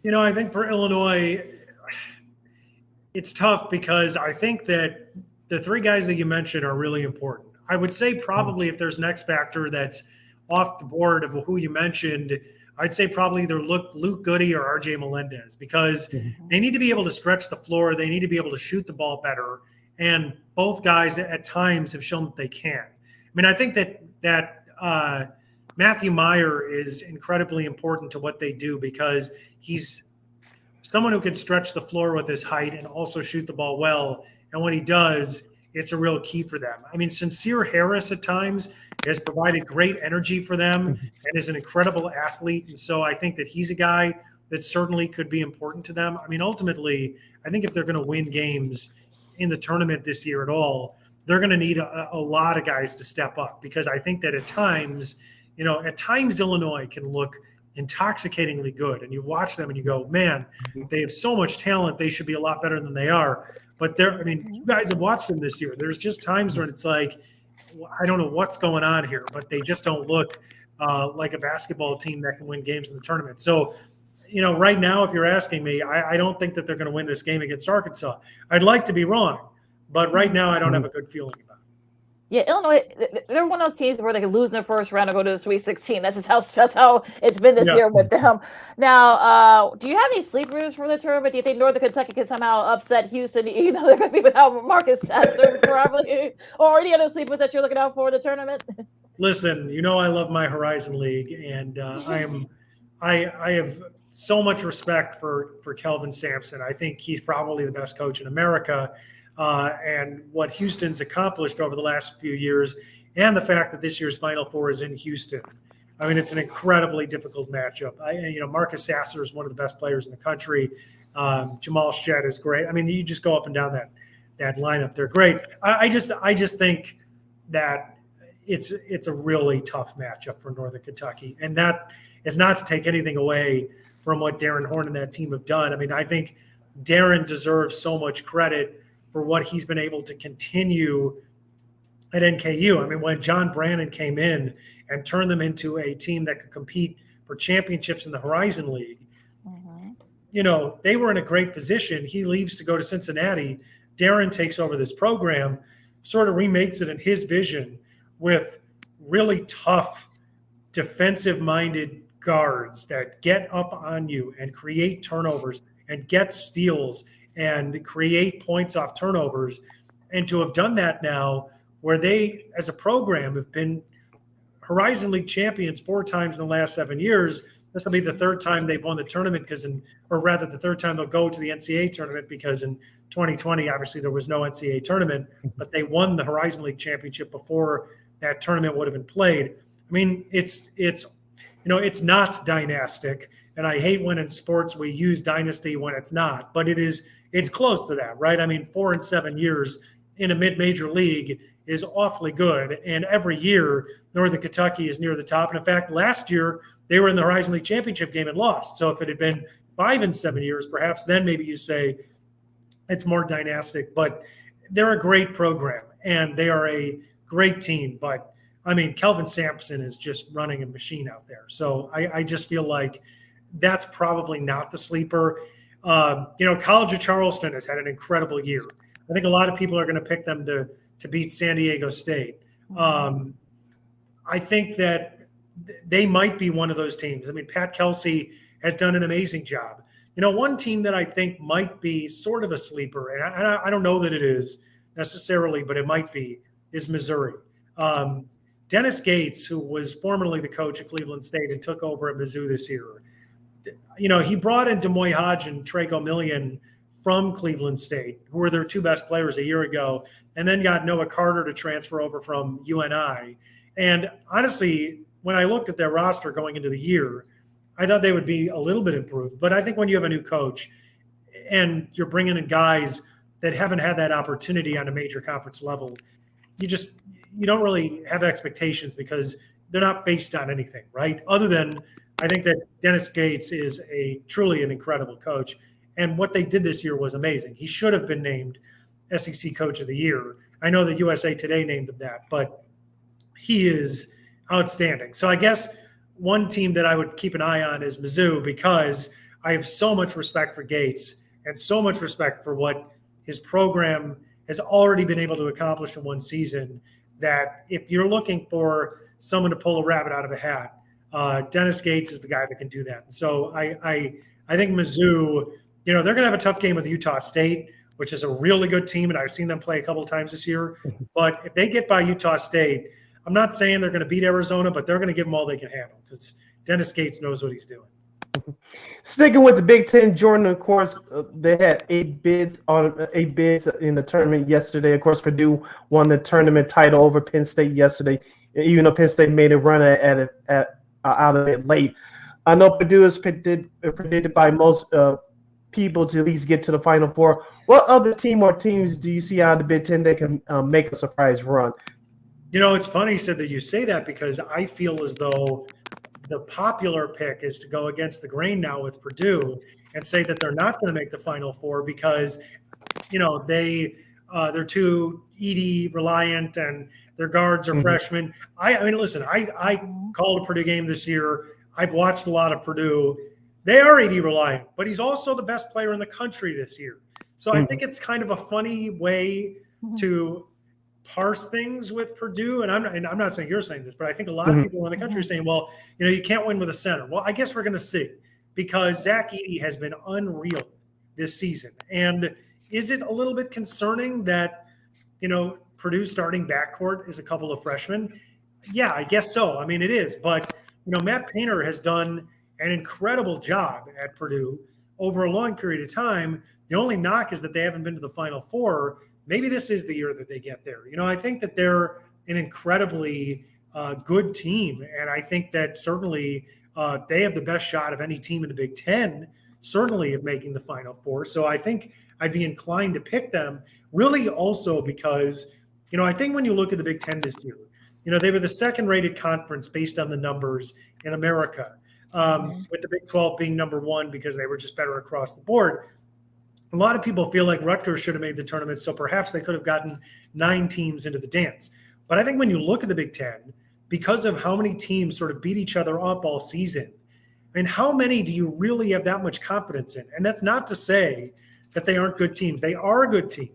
I think for Illinois, it's tough because I think that the three guys that you mentioned are really important. I would say probably if there's an X factor that's off the board of who you mentioned, I'd say probably either Luke Goody or RJ Melendez because they need to be able to stretch the floor. They need to be able to shoot the ball better. And both guys at times have shown that they can. I mean, I think that Matthew Meyer is incredibly important to what they do because he's someone who can stretch the floor with his height and also shoot the ball well. And when he does, it's a real key for them. I mean, Sincere Harris at times has provided great energy for them and is an incredible athlete. And so I think that he's a guy that certainly could be important to them. I mean, ultimately, I think if they're going to win games in the tournament this year at all, they're going to need a lot of guys to step up because I think that at times Illinois can look intoxicatingly good and you watch them and you go, man, they have so much talent. They should be a lot better than they are. But you guys have watched them this year. There's just times when it's like, I don't know what's going on here, but they just don't look like a basketball team that can win games in the tournament. So, right now, if you're asking me, I don't think that they're going to win this game against Arkansas. I'd like to be wrong, but right now I don't have a good feeling about it. Yeah, Illinois, they're one of those teams where they can lose in the first round and go to the Sweet 16. That's just how it's been this year with them. Now, do you have any sleepers for the tournament? Do you think Northern Kentucky can somehow upset Houston, even though they're going to be without Marcus Sasser probably? Or any other sleepers that you're looking out for in the tournament? Listen, I love my Horizon League, and I have so much respect for Kelvin Sampson. I think he's probably the best coach in America. And what Houston's accomplished over the last few years, and the fact that this year's Final Four is in Houston. I mean, it's an incredibly difficult matchup. Marcus Sasser is one of the best players in the country. Jamal Shedd is great. I mean, you just go up and down that lineup. They're great. I just think that it's a really tough matchup for Northern Kentucky, and that is not to take anything away from what Darren Horn and that team have done. I mean, I think Darren deserves so much credit for what he's been able to continue at NKU. I mean, when John Brannon came in and turned them into a team that could compete for championships in the Horizon League, they were in a great position. He leaves to go to Cincinnati. Darren takes over this program, sort of remakes it in his vision with really tough defensive-minded guards that get up on you and create turnovers and get steals and create points off turnovers. And to have done that now, where they, as a program, have been Horizon League champions 4 times in the last 7 years. This will be the 3rd time they've won the tournament or rather the 3rd time they'll go to the NCAA tournament, because in 2020, obviously there was no NCAA tournament, but they won the Horizon League championship before that tournament would have been played. I mean, it's not dynastic, and I hate when in sports we use dynasty when it's not, but it's close to that, right? I mean, 4 and 7 years in a mid-major league is awfully good, and every year Northern Kentucky is near the top. And in fact, last year they were in the Horizon League championship game and lost. So if it had been 5 and 7 years, perhaps then maybe you say it's more dynastic. But they're a great program, and they are a great team. But I mean, Kelvin Sampson is just running a machine out there. So I just feel like that's probably not the sleeper. College of Charleston has had an incredible year. I think a lot of people are going to pick them to beat San Diego State. I think that they might be one of those teams. I mean, Pat Kelsey has done an amazing job. One team that I think might be sort of a sleeper, and I don't know that it is necessarily, but it might be, is Missouri. Dennis Gates, who was formerly the coach at Cleveland State and took over at Mizzou this year, he brought in Demoy Hodge and Traco Million from Cleveland State, who were their 2 best players a year ago, and then got Noah Carter to transfer over from UNI. And honestly, when I looked at their roster going into the year, I thought they would be a little bit improved. But I think when you have a new coach and you're bringing in guys that haven't had that opportunity on a major conference level, you don't really have expectations because they're not based on anything, right? Other than I think that Dennis Gates is truly an incredible coach. And what they did this year was amazing. He should have been named SEC Coach of the Year. I know that USA Today named him that, but he is outstanding. So I guess one team that I would keep an eye on is Mizzou, because I have so much respect for Gates and so much respect for what his program has already been able to accomplish in one season, that if you're looking for someone to pull a rabbit out of a hat, Dennis Gates is the guy that can do that. So I think Mizzou, they're going to have a tough game with Utah State, which is a really good team, and I've seen them play a couple of times this year. But if they get by Utah State, I'm not saying they're going to beat Arizona, but they're going to give them all they can handle, because Dennis Gates knows what he's doing. Sticking with the Big Ten, Jordan, of course, they had 8 bids in the tournament yesterday. Of course, Purdue won the tournament title over Penn State yesterday, even though Penn State made a run out of it late. I know Purdue is predicted by most people to at least get to the Final Four. What other team or teams do you see out of the Big Ten that can make a surprise run? It's funny, Sid, that you say that, because I feel as though the popular pick is to go against the grain now with Purdue and say that they're not going to make the Final Four because, they're too ED reliant and their guards are freshmen. I mean, listen, I called a Purdue game this year. I've watched a lot of Purdue. They are ED reliant, but he's also the best player in the country this year. So I think it's kind of a funny way to parse things with Purdue. And I'm not saying you're saying this, but I think a lot of people in the country are saying, well, you can't win with a center. Well, I guess we're going to see, because Zach Edey has been unreal this season. And is it a little bit concerning that, Purdue's starting backcourt is a couple of freshmen? Yeah, I guess so. I mean, it is. But, Matt Painter has done an incredible job at Purdue over a long period of time. The only knock is that they haven't been to the Final Four. Maybe this is the year that they get there. I think that they're an incredibly good team. And I think that certainly they have the best shot of any team in the Big Ten, certainly of making the Final Four. So I think I'd be inclined to pick them, really also because, I think when you look at the Big Ten this year, they were the second-rated conference based on the numbers in America, with the Big 12 being number 1 because they were just better across the board. A lot of people feel like Rutgers should have made the tournament, so perhaps they could have gotten 9 teams into the dance. But I think when you look at the Big Ten, because of how many teams sort of beat each other up all season, I mean, how many do you really have that much confidence in? And that's not to say that they aren't good teams. They are good teams.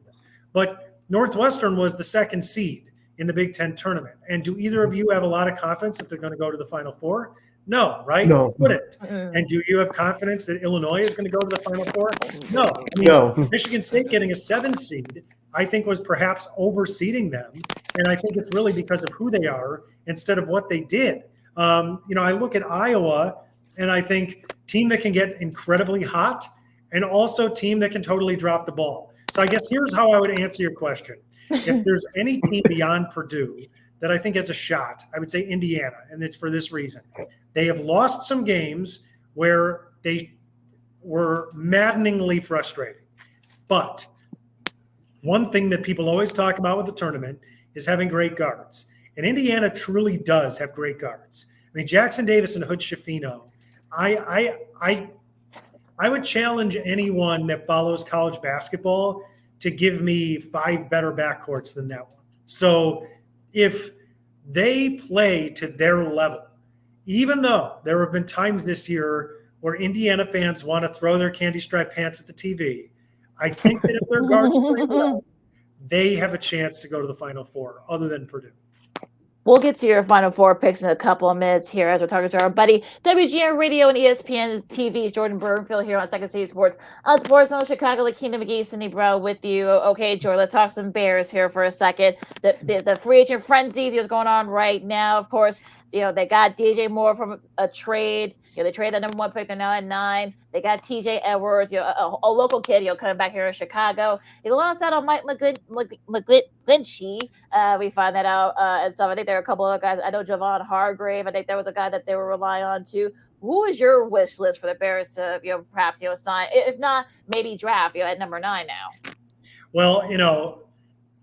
But Northwestern was the second seed in the Big Ten tournament. And do either of you have a lot of confidence that they're going to go to the Final Four? No, right? No. You wouldn't. And do you have confidence that Illinois is going to go to the Final Four? No. I mean, No. Michigan State getting a 7 seed, I think, was perhaps overseeding them. And I think it's really because of who they are instead of what they did. I look at Iowa, and I think team that can get incredibly hot and also team that can totally drop the ball. So I guess here's how I would answer your question. If there's any team beyond Purdue that I think has a shot, I would say Indiana, and it's for this reason. They have lost some games where they were maddeningly frustrating. But one thing that people always talk about with the tournament is having great guards. And Indiana truly does have great guards. I mean, Jackson Davis and Hood Schifino, I would challenge anyone that follows college basketball to give me 5 better backcourts than that one. So if they play to their level, even though there have been times this year where Indiana fans want to throw their candy striped pants at the TV, I think that if their guards play well, they have a chance to go to the Final Four, other than Purdue. We'll get to your Final Four picks in a couple of minutes here as we're talking to our buddy WGN Radio and ESPN TV's Jordan Bernfield here on Second City Sports. Sports Zone Chicago, the Kingdom McGee, Cindy Brown with you. Okay, Jordan, let's talk some Bears here for a second. The free agent frenzy is going on right now. Of course, they got DJ Moore from a trade. They traded the number 1 pick. They're now at 9. They got TJ Edwards, a local kid, coming back here in Chicago. They lost out on Mike McGlinchey. We find that out and stuff. I think there are a couple of guys. I know Javon Hargrave. I think there was a guy that they were relying on too. Who is your wish list for the Bears to, perhaps sign? If not, maybe draft. At number 9 now. Well,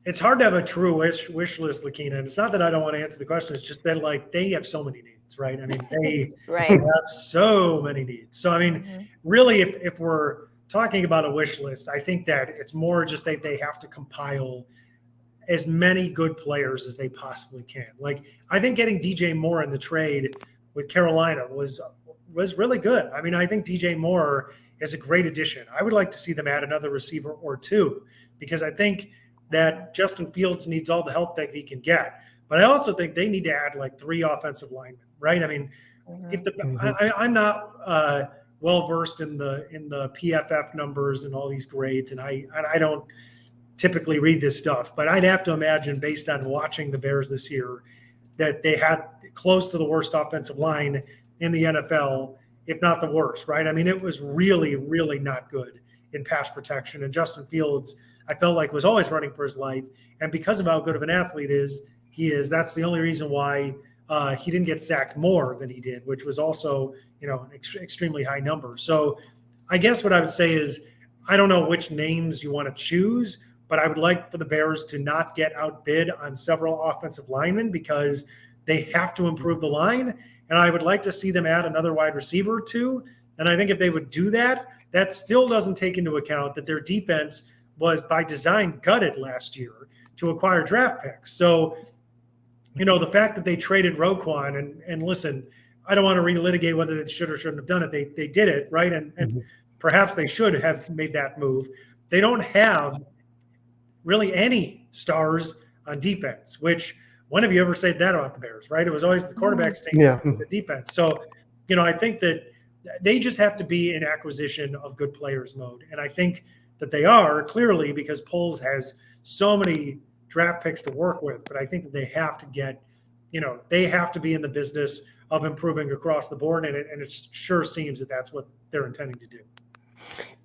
it's hard to have a true wish list, Lakina. And it's not that I don't want to answer the question. It's just that they have so many needs, right? I mean, they have so many needs. So, I mean, really, if we're talking about a wish list, I think that it's more just that they have to compile as many good players as they possibly can. I think getting DJ Moore in the trade with Carolina was really good. I mean, I think DJ Moore is a great addition. I would like to see them add another receiver or 2, because I think that Justin Fields needs all the help that he can get. But I also think they need to add 3 offensive linemen, right? I mean, I'm not well versed in the PFF numbers and all these grades, and I don't typically read this stuff, but I'd have to imagine, based on watching the Bears this year, that they had close to the worst offensive line in the NFL, if not the worst, right? I mean, it was really, really not good in pass protection. And Justin Fields, I felt like, was always running for his life. And because of how good of an athlete he is, that's the only reason why he didn't get sacked more than he did, which was also, an extremely high number. So I guess what I would say is, I don't know which names you want to choose, but I would like for the Bears to not get outbid on several offensive linemen, because they have to improve the line. And I would like to see them add another wide receiver or 2. And I think if they would do that, that still doesn't take into account that their defense was by design gutted last year to acquire draft picks. So, the fact that they traded Roquan, and listen, I don't want to relitigate whether they should or shouldn't have done it. They did it, right? And perhaps they should have made that move. They don't have really any stars on defense, which, when have you ever said that about the Bears, right? It was always the quarterback's team, the defense. So, I think that they just have to be in acquisition of good players mode. And I think that they are, clearly, because Poles has so many draft picks to work with. But I think that they have to get, they have to be in the business of improving across the board. And it sure seems that that's what they're intending to do.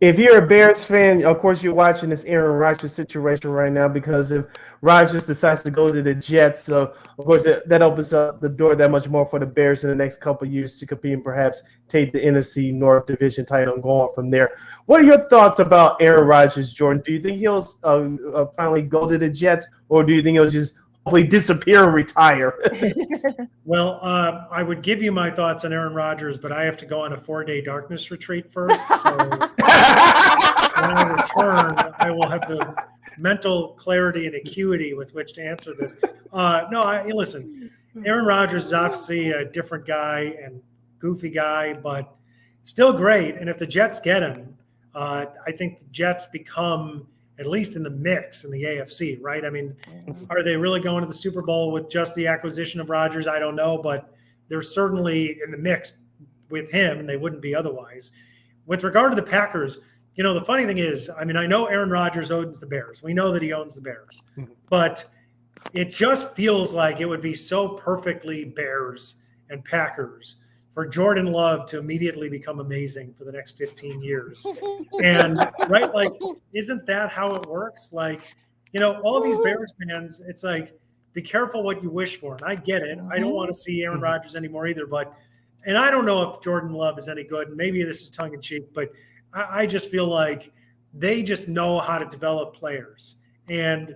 If you're a Bears fan, of course, you're watching this Aaron Rodgers situation right now, because if Rodgers decides to go to the Jets, so of course that opens up the door that much more for the Bears in the next couple of years to compete and perhaps take the NFC North Division title and go on from there. What are your thoughts about Aaron Rodgers, Jordan? Do you think he'll finally go to the Jets, or do you think he'll just hopefully disappear and retire? Well, I would give you my thoughts on Aaron Rodgers, but I have to go on a 4-day darkness retreat first. So when I return, I will have the mental clarity and acuity with which to answer this. Listen, Aaron Rodgers is obviously a different guy and goofy guy, but still great. And if the Jets get him, I think the Jets become at least in the mix in the AFC, right? I mean, are they really going to the Super Bowl with just the acquisition of Rodgers? I don't know, but they're certainly in the mix with him, and they wouldn't be otherwise. With regard to the Packers, the funny thing is, I mean, I know Aaron Rodgers owns the Bears. We know that he owns the Bears. But it just feels like it would be so perfectly Bears and Packers for Jordan Love to immediately become amazing for the next 15 years. And, right, like, isn't that how it works? Like, all these Bears fans, it's like, be careful what you wish for. And I get it. I don't want to see Aaron Rodgers anymore either. And I don't know if Jordan Love is any good. And maybe this is tongue in cheek, but I just feel like they just know how to develop players. And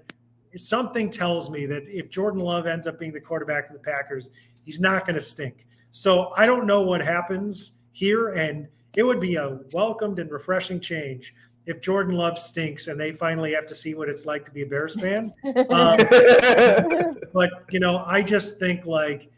something tells me that if Jordan Love ends up being the quarterback of the Packers, he's not going to stink. So I don't know what happens here, and it would be a welcomed and refreshing change if Jordan Love stinks and they finally have to see what it's like to be a Bears fan. But, I just think, like,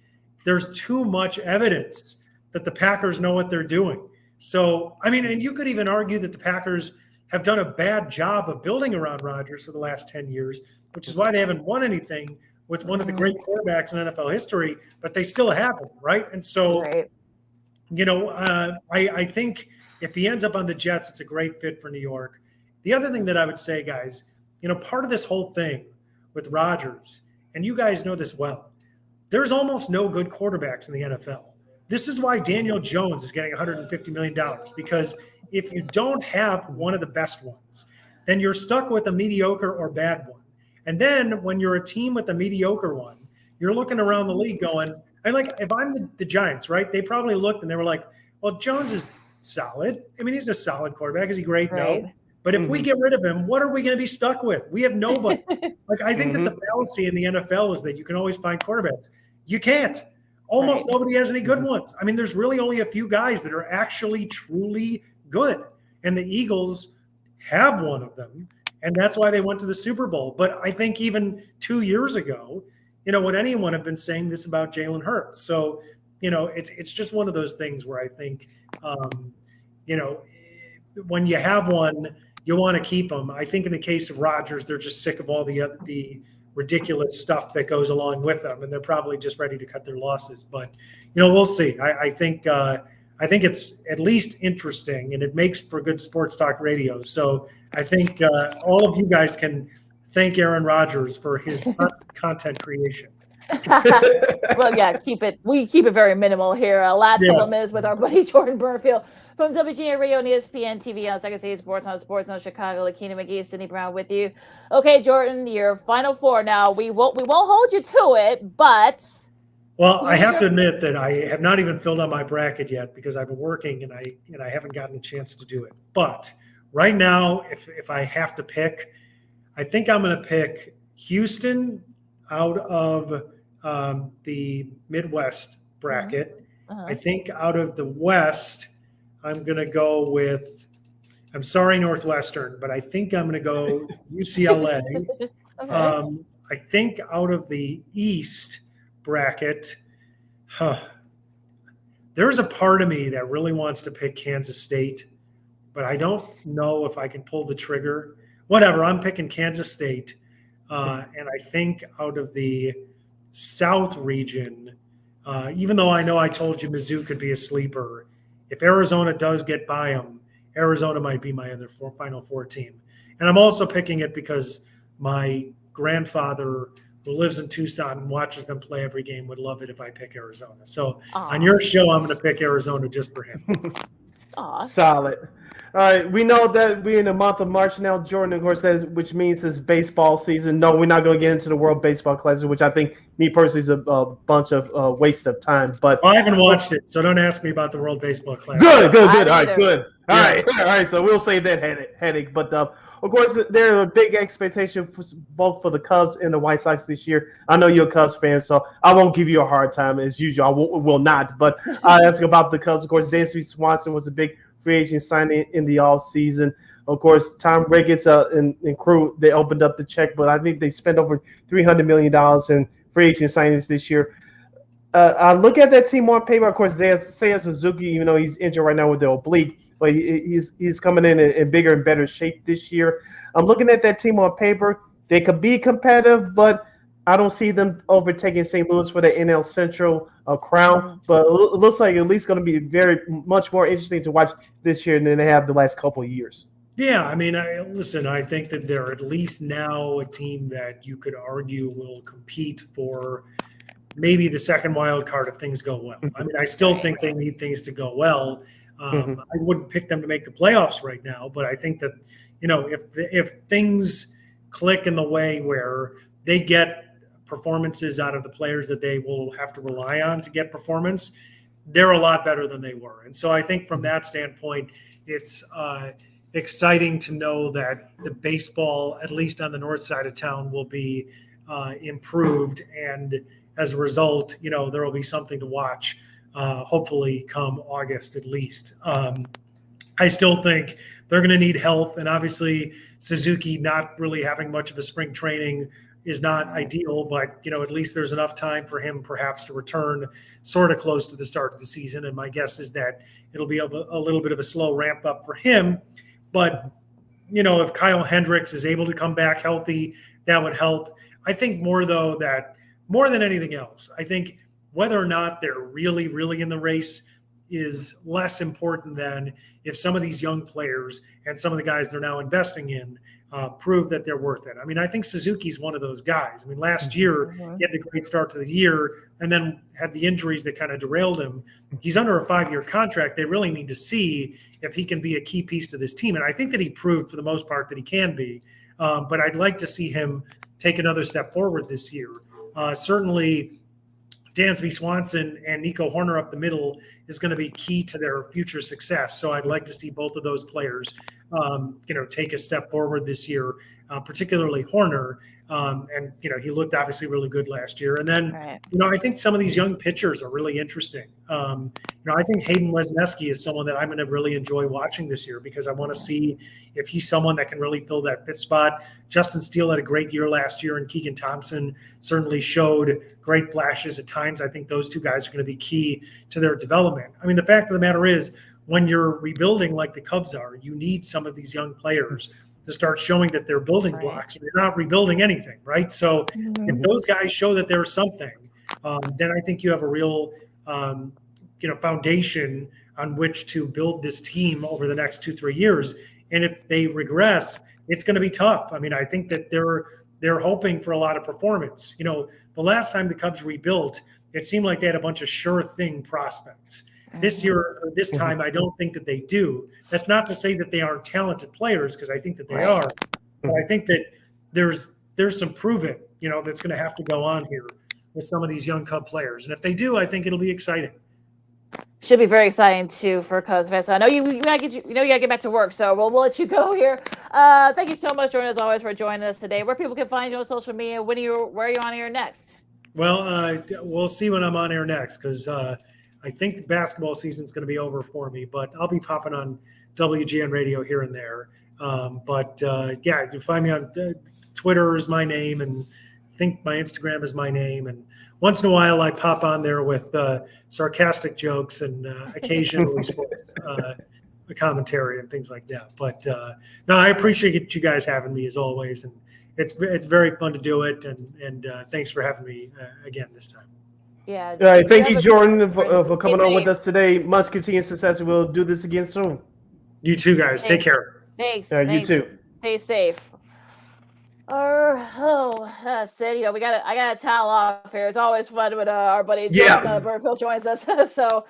there's too much evidence that the Packers know what they're doing. So, I mean, and you could even argue that the Packers have done a bad job of building around Rodgers for the last 10 years, which is why they haven't won anything with one of the great quarterbacks in NFL history, but they still haven't, right? And so, I think if he ends up on the Jets, it's a great fit for New York. The other thing that I would say, guys, part of this whole thing with Rodgers, and you guys know this well, there's almost no good quarterbacks in the NFL. This is why Daniel Jones is getting $150 million, because if you don't have one of the best ones, then you're stuck with a mediocre or bad one. And then when you're a team with a mediocre one, you're looking around the league going, if I'm the Giants, right? They probably looked and they were like, well, Jones is solid. I mean, he's a solid quarterback. Is he great? Right. No. But if we get rid of him, what are we going to be stuck with? We have nobody. I think that the fallacy in the NFL is that you can always find quarterbacks. You can't. Almost nobody has any good ones. I mean, there's really only a few guys that are actually truly good. And the Eagles have one of them. And that's why they went to the Super Bowl. But I think even 2 years ago, would anyone have been saying this about Jalen Hurts? So, it's just one of those things where I think, when you have one, you want to keep them. I think in the case of Rodgers, they're just sick of all the ridiculous stuff that goes along with them, and they're probably just ready to cut their losses. But, we'll see. I think it's at least interesting, and it makes for good sports talk radio. So I think all of you guys can thank Aaron Rodgers for his content creation. Well, yeah, we keep it very minimal here. Last couple of minutes with our buddy Jordan Bernfield from WGN Radio and ESPN TV on Second City Sports on Chicago. Lakina McGee, Sydney Brown with you. Okay, Jordan, your final four. Now we won't hold you to it, but I have to admit that I have not even filled out my bracket yet because I've been working and I haven't gotten a chance to do it. But right now, if I have to pick, I think I'm going to pick Houston out of the Midwest bracket. I think out of the West, I'm going to go with, I'm sorry, Northwestern, but I think I'm going to go UCLA. I think out of the East bracket, there's a part of me that really wants to pick Kansas State, but I don't know if I can pull the trigger. Whatever, I'm picking Kansas State. And I think out of the South region, even though I know I told you Mizzou could be a sleeper, if Arizona does get by them, Arizona might be my other Final Four team. And I'm also picking it because my grandfather, who lives in Tucson and watches them play every game, would love it if I pick Arizona. So on your show, I'm going to pick Arizona just for him. Solid. All right, we know that we're in the month of March now, Jordan, of course, which means it's baseball season. No, we're not going to get into the World Baseball Classic, which I think, me personally, is a bunch of waste of time. But I haven't watched it, so don't ask me about the World Baseball Classic. Good. All right, good. All right. So we'll save that headache. But of course, there's a big expectation both for the Cubs and the White Sox this year. I know you're a Cubs fan, so I won't give you a hard time as usual. I will not. But I'll ask about the Cubs. Of course, Dansby Swanson was a big free agent signing in the offseason. Of course, Tom Ricketts and crew, they opened up the check, but I think they spent over $300 million in free agent signings this year. I look at that team on paper. Of course, Seiya Suzuki, even though he's injured right now with the oblique, but he's coming in bigger and better shape this year. I'm looking at that team on paper. They could be competitive, but I don't see them overtaking St. Louis for the NL Central crown. But it looks like at least going to be very much more interesting to watch this year than they have the last couple of years. Yeah, I mean, I think that they're at least now a team that you could argue will compete for maybe the second wild card if things go well. I mean, I still think they need things to go well. I wouldn't pick them to make the playoffs right now, but I think that, if things click in the way where they get performances out of the players that they will have to rely on to get performance, they're a lot better than they were. And so I think from that standpoint, it's exciting to know that the baseball, at least on the north side of town, will be improved. And as a result, there will be something to watch, hopefully come August at least. I still think they're going to need health. And obviously, Suzuki not really having much of a spring training is not ideal, but, at least there's enough time for him perhaps to return sort of close to the start of the season. And my guess is that it'll be a little bit of a slow ramp up for him. But, if Kyle Hendricks is able to come back healthy, that would help. I think more than anything else, I think whether or not they're really, really in the race is less important than if some of these young players and some of the guys they're now investing in prove that they're worth it. I mean, I think Suzuki's one of those guys. I mean, last year he had the great start to the year and then had the injuries that kind of derailed him. He's under a 5-year contract. They really need to see if he can be a key piece to this team. And I think that he proved for the most part that he can be. But I'd like to see him take another step forward this year. Certainly, Dansby Swanson and Nico Horner up the middle is going to be key to their future success. So I'd like to see both of those players, take a step forward this year, particularly Horner. And he looked obviously really good last year. And then, I think some of these young pitchers are really interesting. I think Hayden Wesneski is someone that I'm going to really enjoy watching this year because I want to see if he's someone that can really fill that fifth spot. Justin Steele had a great year last year, and Keegan Thompson certainly showed great flashes at times. I think those two guys are going to be key to their development. I mean, the fact of the matter is, when you're rebuilding like the Cubs are, you need some of these young players to start showing that they're building blocks. You're not rebuilding anything, right? So if those guys show that there's something, then I think you have a real, foundation on which to build this team over the next 2-3 years. And if they regress, it's going to be tough. I mean, I think that they're hoping for a lot of performance. The last time the Cubs rebuilt, it seemed like they had a bunch of sure thing prospects. This year, or this time, I don't think that they do. That's not to say that they aren't talented players, because I think that they are. But I think that there's some proving, that's going to have to go on here with some of these young Cub players. And if they do, I think it'll be exciting. Should be very exciting too for Cubs fans. So I know you gotta get back to work, so we'll let you go here. Thank you so much, Jordan, as always, for joining us today. Where people can find you on social media? Where are you on air next? Well, we'll see when I'm on air next, because I think the basketball season is going to be over for me, but I'll be popping on WGN radio here and there. You can find me on Twitter is my name, and I think my Instagram is my name. And once in a while, I pop on there with sarcastic jokes and occasionally sports commentary and things like that. But no, I appreciate you guys having me as always, and it's very fun to do it. And thanks for having me again this time. Yeah. All right. Thank you, Jordan, for coming on with us today. Much continued success. We'll do this again soon. You too, guys. Thanks. Take care. Thanks. You too. Stay safe. Sid, I got to towel off here. It's always fun when our buddy Bernfield joins us. So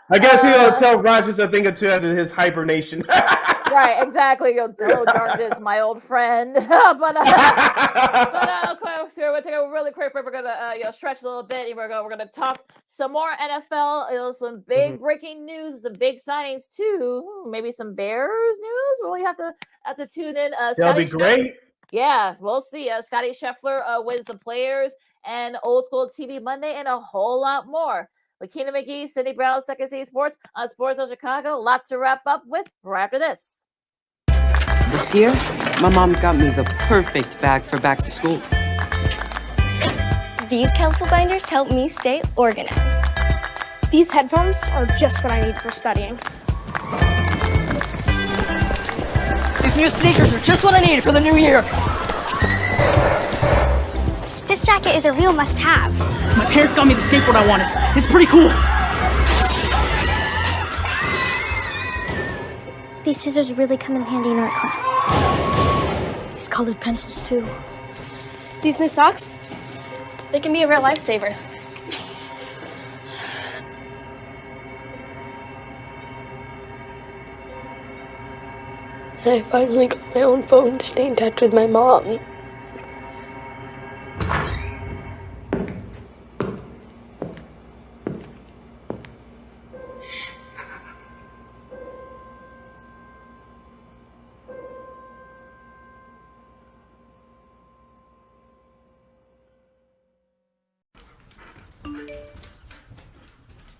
I guess he'll tell Rogers a thing or two after his hibernation. Right, exactly. Darkness, my old friend. We'll take a really quick break. We're gonna stretch a little bit, and we're gonna talk some more NFL. Some big breaking news, some big signings too. Maybe some Bears news. We'll have to tune in. That'll be great. Yeah, we'll see. Scotty Scheffler wins the Players and Old School TV Monday, and a whole lot more. Lakina McGee, Cindy Brown, Second City Sports on Sports of Chicago. A lot to wrap up with right after this. This year, my mom got me the perfect bag for back to school. These colorful binders help me stay organized. These headphones are just what I need for studying. These new sneakers are just what I needed for the new year. This jacket is a real must-have. My parents got me the skateboard I wanted. It's pretty cool. These scissors really come in handy in art class. These colored pencils, too. These new socks, they can be a real lifesaver. I finally got my own phone to stay in touch with my mom.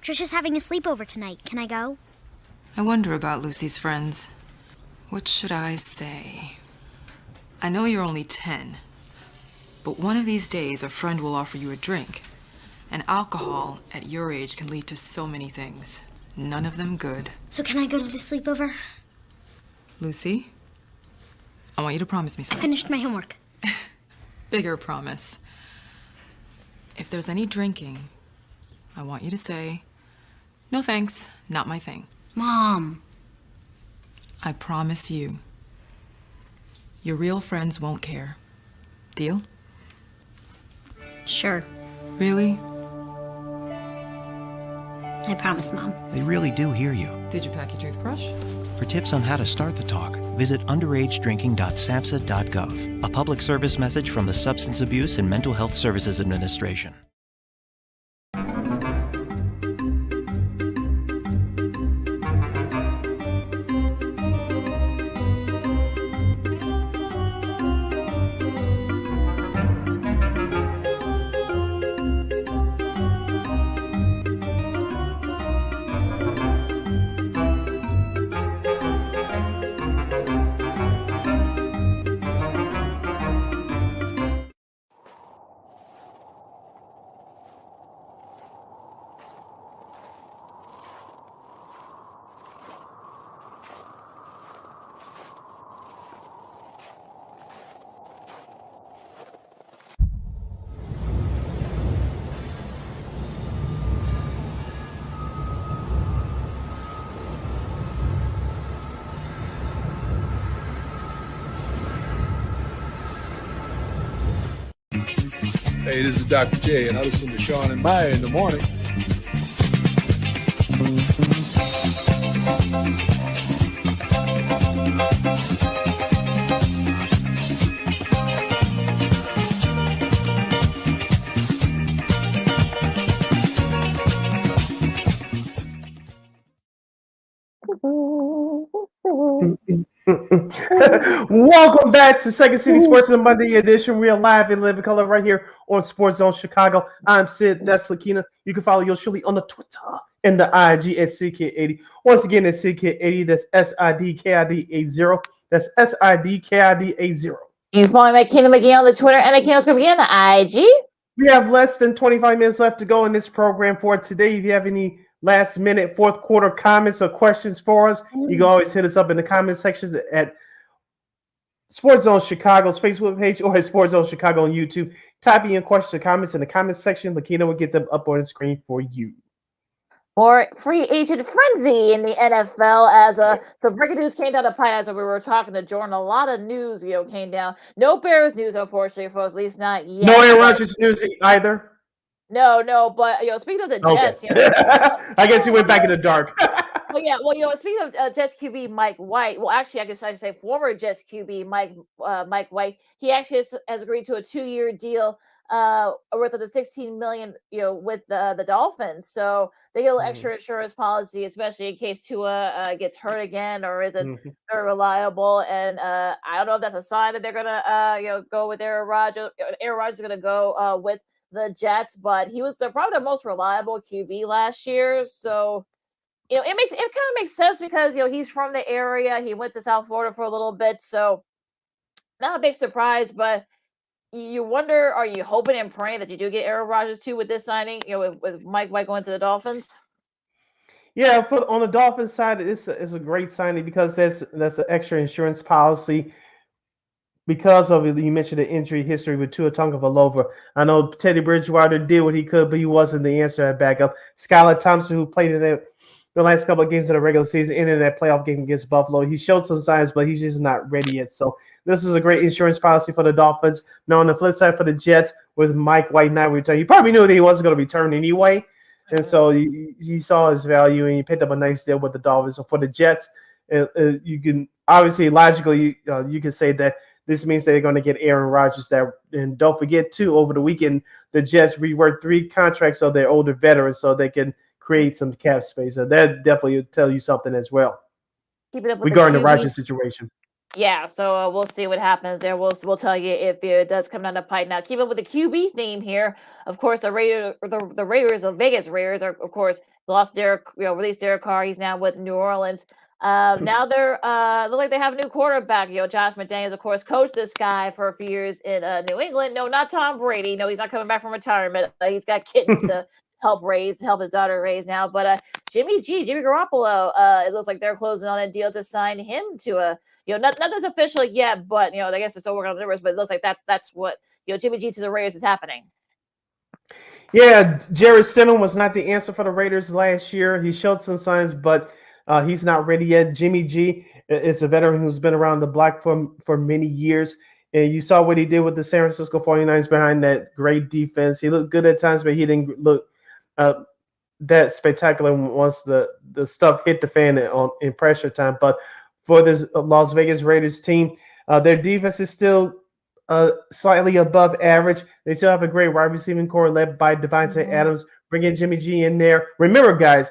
Trisha's having a sleepover tonight. Can I go? I wonder about Lucy's friends. What should I say? I know you're only 10, but one of these days a friend will offer you a drink. And alcohol at your age can lead to so many things. None of them good. So can I go to the sleepover? Lucy, I want you to promise me I something. finished my homework. Bigger promise. If there's any drinking, I want you to say, "No thanks, not my thing." Mom. I promise you, your real friends won't care. Deal? Sure. Really? I promise, Mom. They really do hear you. Did you pack your toothbrush? For tips on how to start the talk, visit underagedrinking.samhsa.gov. A public service message from the Substance Abuse and Mental Health Services Administration. Hey, this is Dr. J, and I listen to Sean and Maya in the morning. Welcome back to Second City Sports in the Monday edition. We are live in living color right here on Sports Zone Chicago. I'm Sid. That's Lakina. You can follow yours surely on the Twitter and the IG at SidKid80. Once again, it's SidKid80. That's SIDKID80. That's SIDKID80. You can follow me at Kingdom McGee on the Twitter and at Kingdom McGee on the IG. We have less than 25 minutes left to go in this program for today. If you have any last minute fourth quarter comments or questions for us, you can always hit us up in the comment sections at Sports Zone Chicago's Facebook page or at Sports Zone Chicago on YouTube. Type in your questions or comments in the comment section. Lakina will get them up on the screen for you. More free agent frenzy in the NFL as some breaking news came down the pipe as we were talking to Jordan. A lot of news, came down. No Bears news, unfortunately, for us, at least not yet. No Aaron Rodgers news either. No, but speaking of the Jets, I guess he went back in the dark. Speaking of Jets QB Mike White, well, actually, I guess I should say former Jets QB Mike White. He actually has agreed to a 2-year deal worth of the $16 million, with the Dolphins. So they get a little extra insurance policy, especially in case Tua gets hurt again or isn't very reliable. And I don't know if that's a sign that they're gonna go with Aaron Rodgers. Aaron Rodgers is gonna go with the Jets, but he was probably the most reliable QB last year. So it kind of makes sense because he's from the area. He went to South Florida for a little bit, so not a big surprise. But you wonder, are you hoping and praying that you do get Aaron Rodgers too with this signing? With Mike White going to the Dolphins. Yeah, on the Dolphins side, it's a great signing because that's an extra insurance policy because of you mentioned the injury history with Tua Tagovailoa. I know Teddy Bridgewater did what he could, but he wasn't the answer at backup. Skylar Thompson, who played in the last couple of games of the regular season, and in that playoff game against Buffalo, he showed some signs, but he's just not ready yet. So this is a great insurance policy for the Dolphins. Now on the flip side for the Jets, with Mike White not returning, he probably knew that he wasn't going to return anyway. And so he saw his value and he picked up a nice deal with the Dolphins. So for the Jets, you can obviously logically you can say that this means they're going to get Aaron Rodgers. And don't forget too, over the weekend the Jets reworked 3 contracts of their older veterans so they can create some cap space. So that definitely will tell you something as well. Keep it up with regarding the QB. Rodgers situation. Yeah, so we'll see what happens there. We'll tell you if it does come down the pipe. Now, keep up with the QB theme here. Of course, the Raiders, the Vegas Raiders, are of course released Derek Carr. He's now with New Orleans. Now they're look like they have a new quarterback. Josh McDaniels, of course, coached this guy for a few years in New England. No, not Tom Brady. No, he's not coming back from retirement. He's got kittens to help his daughter raise now. But Jimmy Garoppolo, it looks like they're closing on a deal to sign him to a nothing's official yet, but I guess they're still working on the numbers. But it looks like that's what Jimmy G to the Raiders is happening. Yeah, Jarrett Stidham was not the answer for the Raiders last year. He showed some signs, but he's not ready yet. Jimmy G is a veteran who's been around the block for many years. And you saw what he did with the San Francisco 49ers behind that great defense. He looked good at times, but he didn't look that spectacular once the stuff hit the fan in pressure time. But for this Las Vegas Raiders team, their defense is still slightly above average. They still have a great wide receiving core led by Devontae Adams. Bringing Jimmy G in there. Remember, guys,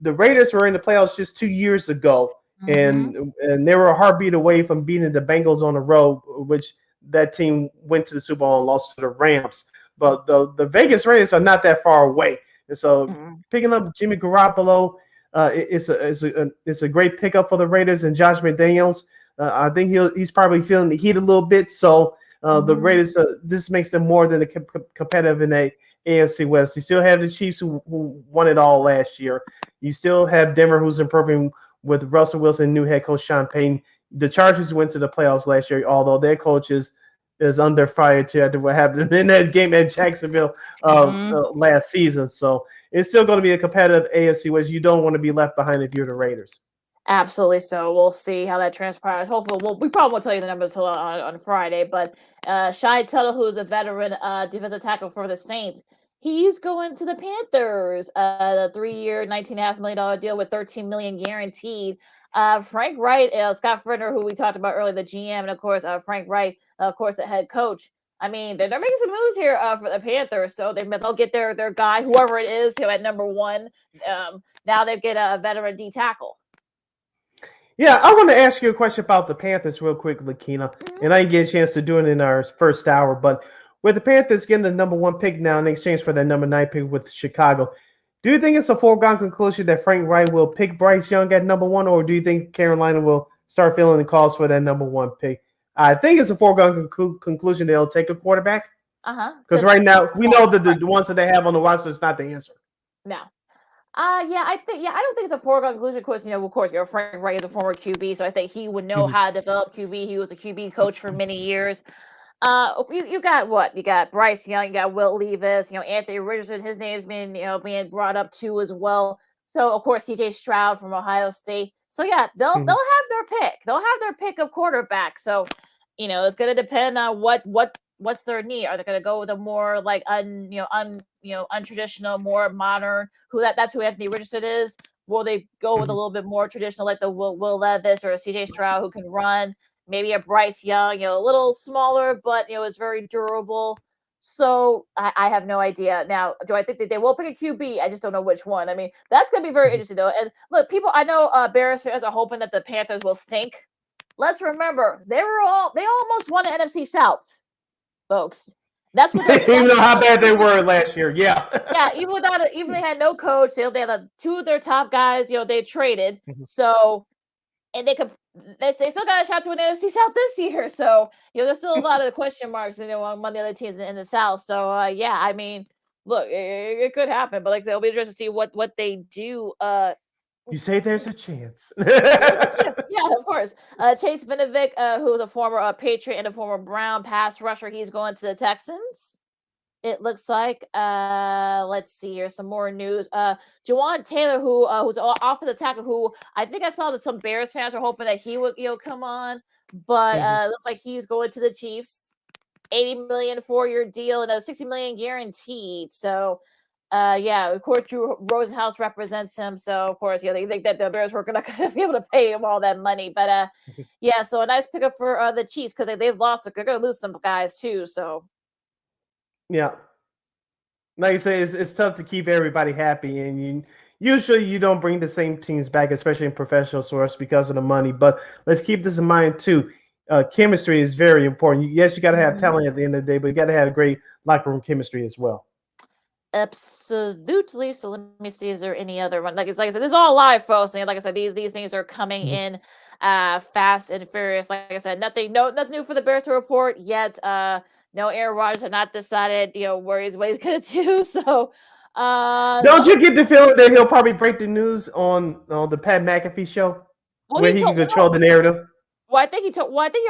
the Raiders were in the playoffs just 2 years ago, and they were a heartbeat away from beating the Bengals on the road, which that team went to the Super Bowl and lost to the Rams. But the Vegas Raiders are not that far away. And so picking up Jimmy Garoppolo, it's a great pickup for the Raiders, and Josh McDaniels. I think he's probably feeling the heat a little bit. So the Raiders, this makes them more than a competitive in the AFC West. You still have the Chiefs who won it all last year. You still have Denver, who's improving with Russell Wilson, new head coach Sean Payton. The Chargers went to the playoffs last year, although their coach is under fire too after what happened in that game at Jacksonville last season. So it's still going to be a competitive AFC West. You don't want to be left behind if you're the Raiders. Absolutely. So we'll see how that transpires. Hopefully, we probably won't tell you the numbers until on Friday. But Shai Tuttle, who's a veteran defensive tackle for the Saints, he's going to the Panthers. A 3-year, $19.5 million deal with $13 million guaranteed. Frank Wright, Scott Fritner, who we talked about earlier, the GM, and of course Frank Wright, of course the head coach. I mean, they're making some moves here for the Panthers, so they'll get their guy, whoever it is, at number 1. Now they get a veteran D tackle. Yeah, I want to ask you a question about the Panthers real quick, Lakina. And I didn't get a chance to do it in our first hour, but with the Panthers getting the number 1 pick now in exchange for their number 9 pick with Chicago, do you think it's a foregone conclusion that Frank Wright will pick Bryce Young at number 1, or do you think Carolina will start filling the calls for that number 1 pick? I think it's a foregone conclusion they'll take a quarterback. Because right now we know that the ones that they have on the roster is not the answer. No. I don't think it's a foregone conclusion. Of course, Frank Wright is a former QB, so I think he would know how to develop QB. He was a QB coach for many years. You got what? You got Bryce Young, you got Will Levis, Anthony Richardson, his name's been, being brought up too as well. So of course, CJ Stroud from Ohio State. So yeah, they'll have their pick. They'll have their pick of quarterback. So, it's going to depend on what's their need. Are they going to go with a more like untraditional, more modern? That's who Anthony Richardson is. Will they go with a little bit more traditional, like the Will Levis or a CJ Stroud who can run? Maybe a Bryce Young, a little smaller, but is very durable. So I have no idea. Now, do I think that they will pick a QB? I just don't know which one. I mean, that's going to be very interesting, though. And look, I know Bears fans are hoping that the Panthers will stink. Let's remember, they almost won the NFC South, folks. That's what even though how bad they were last year. Yeah. Yeah, even they had no coach. They had 2 of their top guys, they traded. So, and they still got a shot to win NFC South this year. So there's still a lot of question marks among the other teams in the South. So yeah, I mean, look, it could happen, but like I said, it'll be interesting to see what they do. You say there's a chance. There's a chance. Yeah, of course. Chase Vinovich, who was a former Patriot and a former Brown pass rusher, he's going to the Texans. It looks like. Let's see here. Some more news. Jawan Taylor, who's off of the tackle, who I think I saw that some Bears fans are hoping that he would come on, but looks like he's going to the Chiefs. $80 million 4-year deal and a $60 million guaranteed. So yeah, of course, Drew Rosenhaus represents him. So, of course, they think that the Bears were not going to be able to pay him all that money. But, yeah, so a nice pickup for the Chiefs because they've lost. They're going to lose some guys, too. So, yeah. Like you say, it's tough to keep everybody happy. And usually you don't bring the same teams back, especially in professional sports, because of the money. But let's keep this in mind, too. Chemistry is very important. Yes, you got to have talent at the end of the day, but you got to have great locker room chemistry as well. Absolutely. So let me see. Is there any other one? Like I said, this is all live, folks. And like I said, these things are coming in fast and furious. Like I said, nothing new for the Bears to report yet. No, Aaron Rodgers had not decided, what he's gonna do. So don't you get the feeling that he'll probably break the news on the Pat McAfee show where he can control the narrative? Well, I think he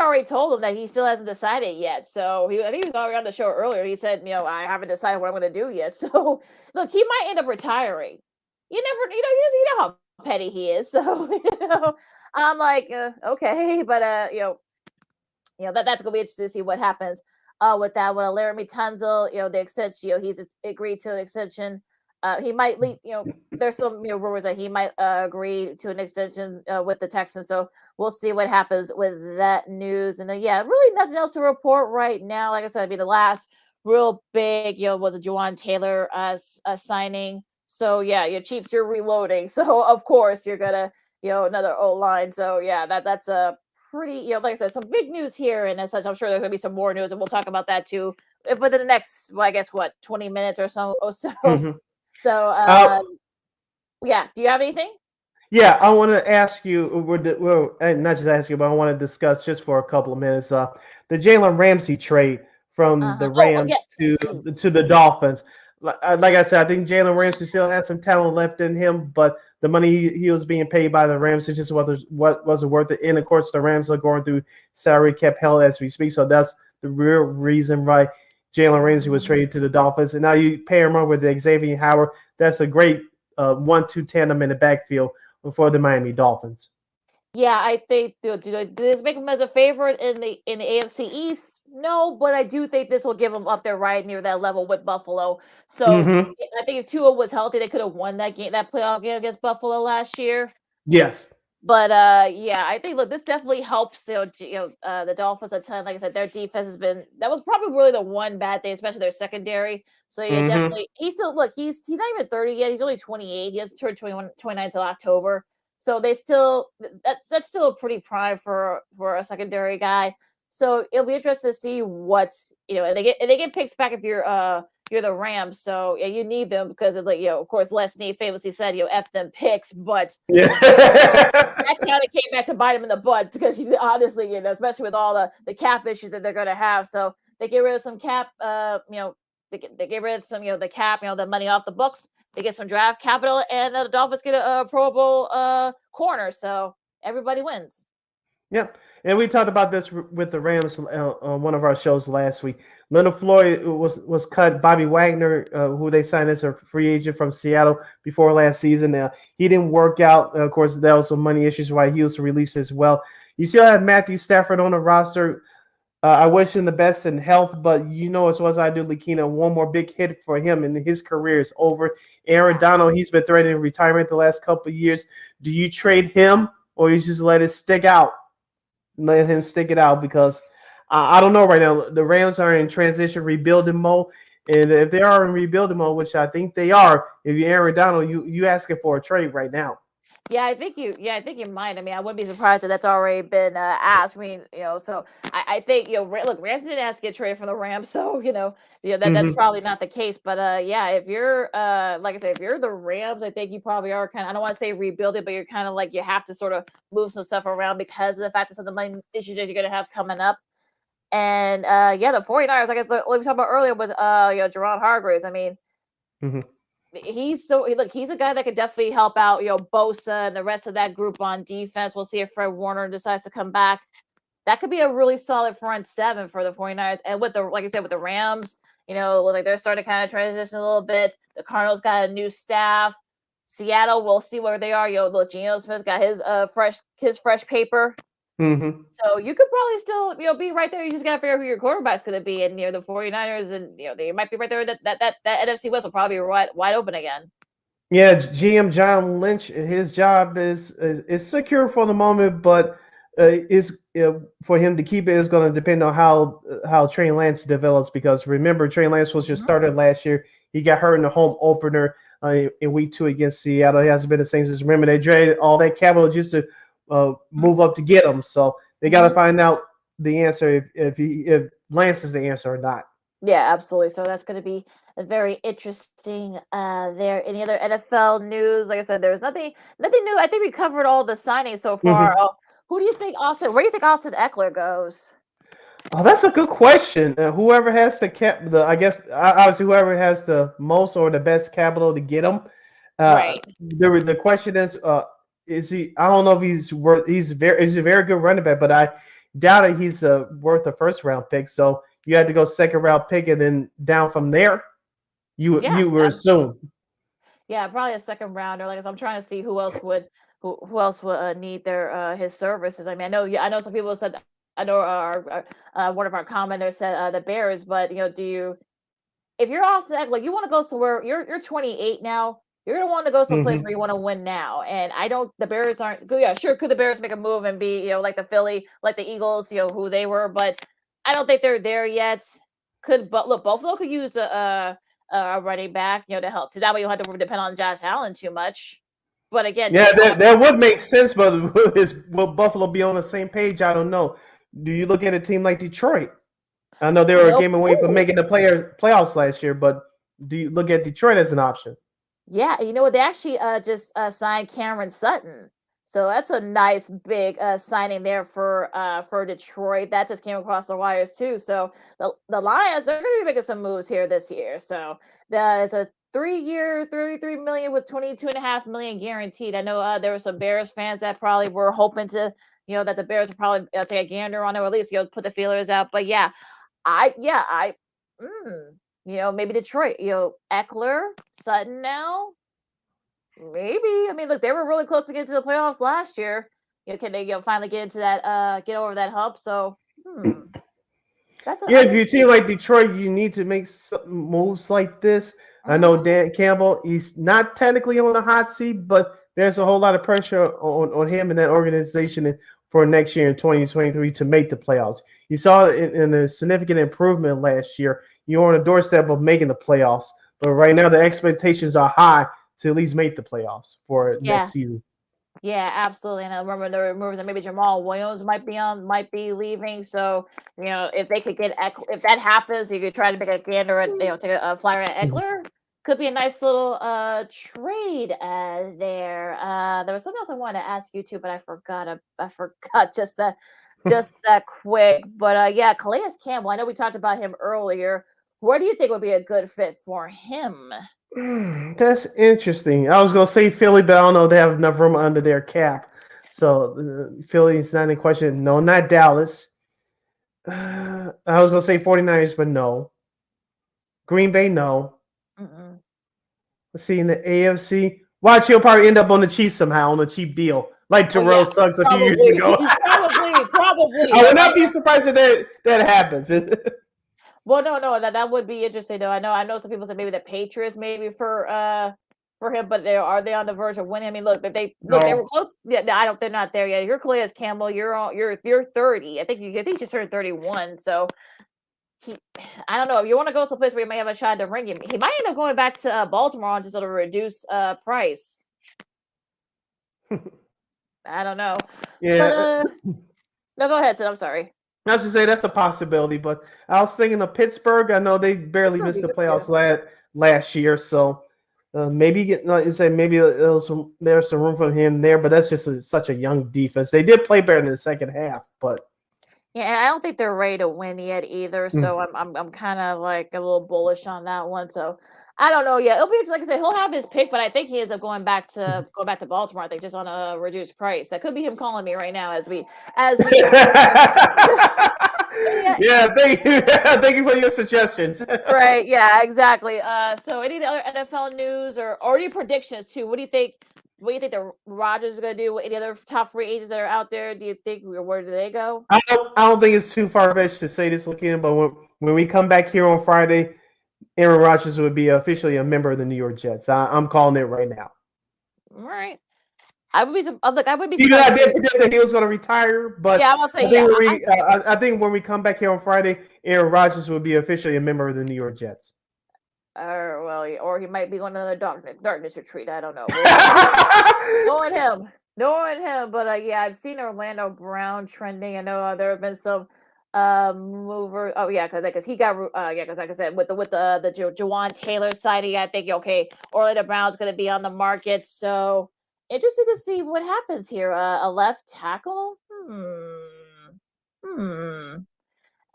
already told him that he still hasn't decided yet. So I think he was already on the show earlier. He said, I haven't decided what I'm going to do yet. So look, he might end up retiring. You know how petty he is. So I'm like, okay, but that's going to be interesting to see what happens with that. With Laramie Tunzel, the extension, he's agreed to an extension. He might lead, there's some rumors that he might agree to an extension with the Texans. So we'll see what happens with that news. And then, really nothing else to report right now. Like I said, the last real big, was a Jawan Taylor signing. So yeah, your Chiefs, you're reloading. So of course you're gonna, another O-line. So yeah, that's a pretty, like I said, some big news here. And as such, I'm sure there's gonna be some more news, and we'll talk about that too within the next, 20 minutes or so. So, yeah. Do you have anything? Yeah, I want to ask you. Well, not just ask you, but I want to discuss just for a couple of minutes. The Jalen Ramsey trade from the Rams to the Dolphins. Like I said, I think Jalen Ramsey still has some talent left in him, but the money he was being paid by the Rams is just wasn't worth it. And of course, the Rams are going through salary cap hell as we speak. So that's the real reason why Jalen Ramsey was traded to the Dolphins, and now you pair him up with Xavier Howard. That's a great 1-2 tandem in the backfield for the Miami Dolphins. Yeah, I think do this make him as a favorite in the AFC East? No, but I do think this will give him up there right near that level with Buffalo. So I think if Tua was healthy, they could have won that playoff game against Buffalo last year. Yes. But yeah, I think this definitely helps the Dolphins a ton. Like I said, their defense that was probably really the one bad thing, especially their secondary. So yeah, definitely he's not even 30 yet. He's only 28. He hasn't turned 21, 29 until October. So that's still a pretty prime for a secondary guy. So it'll be interesting to see what and they get picks back if you're the Rams. So yeah, you need them because of course Les Snead famously said F them picks, but that kind of came back to bite him in the butt because honestly, especially with all the cap issues that they're going to have. So they get rid of some cap, they get rid of some, the cap, the money off the books. They get some draft capital, and the Dolphins get a Pro Bowl corner. So everybody wins. Yep. And we talked about this with the Rams on one of our shows last week. Leonard Floyd was cut. Bobby Wagner, who they signed as a free agent from Seattle before last season. He didn't work out. Of course, there was some money issues why he was released as well. You still have Matthew Stafford on the roster. I wish him the best in health, but as well as I do, Lakina, one more big hit for him and his career is over. Aaron Donald, he's been threatening retirement the last couple of years. Do you trade him or you just let it stick out? Let him stick it out because I don't know right now. The Rams are in transition rebuilding mode. And if they are in rebuilding mode, which I think they are, if you're Aaron Donald, you asking for a trade right now. Yeah, I think you. Yeah, I think you might. I mean, I wouldn't be surprised if that's already been asked. I mean, so I think look, Ramsey didn't ask to get traded from the Rams, so that's Hmm. probably not the case. But yeah, if you're like I said, if you're the Rams, I think you probably are kind of. I don't want to say rebuilding, but you're kind of like you have to sort of move some stuff around because of the fact that some of the money issues that you're going to have coming up. And yeah, the 49ers, I guess, like we talked about earlier with Gerard Hargreaves. I mean, Hmm. look, he's a guy that could definitely help out, Bosa and the rest of that group on defense. We'll see if Fred Warner decides to come back. That could be a really solid front seven for the 49ers. And with like I said, with the Rams, looks like they're starting to kind of transition a little bit. The Cardinals got a new staff. Seattle, we'll see where they are. Look, Geno Smith got his fresh paper. Hmm. So you could probably still, be right there. You just gotta figure out who your quarterback's gonna be. And the 49ers, and they might be right there. That NFC West will probably be wide open again. Yeah, GM John Lynch, his job is secure for the moment, but is for him to keep it is going to depend on how Trey Lance develops. Because remember, Trey Lance was just started last year. He got hurt in the home opener in Week 2 against Seattle. He hasn't been the same since. Remember, they traded all that capital just to move up to get him. So they got to find out the answer if Lance is the answer or not. Yeah, absolutely. So that's going to be a very interesting there. Any other NFL news? Like I said, there's nothing new. I think we covered all the signings so far. Mhm. Where do you think Austin Eckler goes? Oh, that's a good question. Whoever has I guess obviously whoever has the most or the best capital to get him. Right. The question is he? I don't know if he's worth. He's a very good running back, but I doubt it. He's worth a first round pick. So you had to go second round pick, and then down from there, you were assumed. Yeah, probably a second rounder. Like I said, I'm trying to see who else would need his services. I mean, I know some people said. I know one of our commenters said the Bears, but if you're Austin Eckler, you want to go somewhere. You're 28 now. You're gonna want to go someplace where you want to win now. And the Bears aren't good. Yeah, sure. Could the Bears make a move and be like the Philly, like the Eagles, who they were? But I don't think they're there yet. Look, Buffalo could use a running back, to help. So that way you don't have to depend on Josh Allen too much. But again, Yeah, that would make sense. But will Buffalo be on the same page? I don't know. Do you look at a team like Detroit? I know they were a game away from making the playoffs last year, but do you look at Detroit as an option? Yeah, you know what? They actually just signed Cameron Sutton, so that's a nice big signing there for Detroit. That just came across the wires too. So the Lions, they're going to be making some moves here this year. So there's a 3-year, $33 million with $22.5 million guaranteed. I know there were some Bears fans that probably were hoping to, that the Bears would probably take a gander on it, or at least put the feelers out. But yeah, maybe Detroit, Eckler, Sutton now. Maybe. I mean, look, they were really close to getting to the playoffs last year. Can they finally get into that get over that hump? So that's if you're a team like Detroit, you need to make some moves like this. I know Dan Campbell, he's not technically on the hot seat, but there's a whole lot of pressure on him and that organization for next year in 2023 to make the playoffs. You saw it in a significant improvement last year. You're on the doorstep of making the playoffs, but right now the expectations are high to at least make the playoffs for next season. Yeah, absolutely. And I remember there were rumors that maybe Jamal Williams might be leaving. So, if they could if that happens, you could try to make a gander at, take a flyer at Eckler. Could be a nice little trade there. There was something else I wanted to ask you too, but I forgot. I forgot just that quick. But yeah, Calais Campbell. I know we talked about him earlier. Where do you think would be a good fit for him? That's interesting. I was gonna say Philly, but I don't know if they have enough room under their cap. So Philly's not in question. No, not Dallas. I was gonna say 49ers, but no. Green Bay, no. Let's see in the AFC. Watch, he'll probably end up on the Chiefs somehow on a cheap deal, like Terrell Suggs a few years ago. Probably. I would not be surprised if that happens. Well, no, that would be interesting though. I know some people said maybe the Patriots maybe for him, but are they on the verge of winning? I mean, look, they were close. Yeah, they're not there yet. You're Calais Campbell. You're 30. I think you just turned 31. So I don't know. If you want to go someplace where you may have a shot to ring him, he might end up going back to Baltimore on just at a reduced price. I don't know. Yeah. But, no, go ahead, Sid. I'm sorry. I should say that's a possibility, but I was thinking of Pittsburgh. I know they barely missed the playoffs last year, so maybe like you say, maybe there's some room for him there. But that's just such a young defense. They did play better in the second half, but Yeah, and I don't think they're ready to win yet either. So I'm kind of like a little bullish on that one. So I don't know yet. It'll be like I said, he'll have his pick, but I think he ends up going back to Baltimore. I think just on a reduced price. That could be him calling me right now as we. Yeah, thank you for your suggestions. Right, yeah, exactly. So any other NFL news or any predictions too? What do you think? What do you think the Rodgers is going to do? Any other top free agents that are out there? Do you think where do they go? I don't think it's too far fetched to say this, looking, but when we come back here on Friday, Aaron Rodgers would be officially a member of the New York Jets. I'm calling it right now. All right. I would be surprised. Even I did predict that he was going to retire, but yeah, I will say I think when we come back here on Friday, Aaron Rodgers will be officially a member of the New York Jets. Or he might be going to the darkness retreat. I don't know. Knowing him. But yeah, I've seen Orlando Brown trending. I know there have been some mover. Oh yeah, because he got because like I said with the Jawan Taylor signing, I think Orlando Brown's going to be on the market. So interested to see what happens here. A left tackle.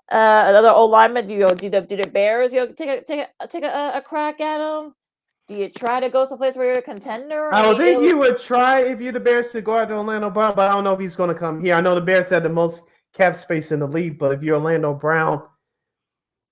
Another old lineman. Do the Bears take a crack at him? Do you try to go someplace where you're a contender? I would think you would try if you're the Bears to go out to Orlando Brown, but I don't know if he's going to come here. I know the Bears had the most cap space in the league, but if you're Orlando Brown,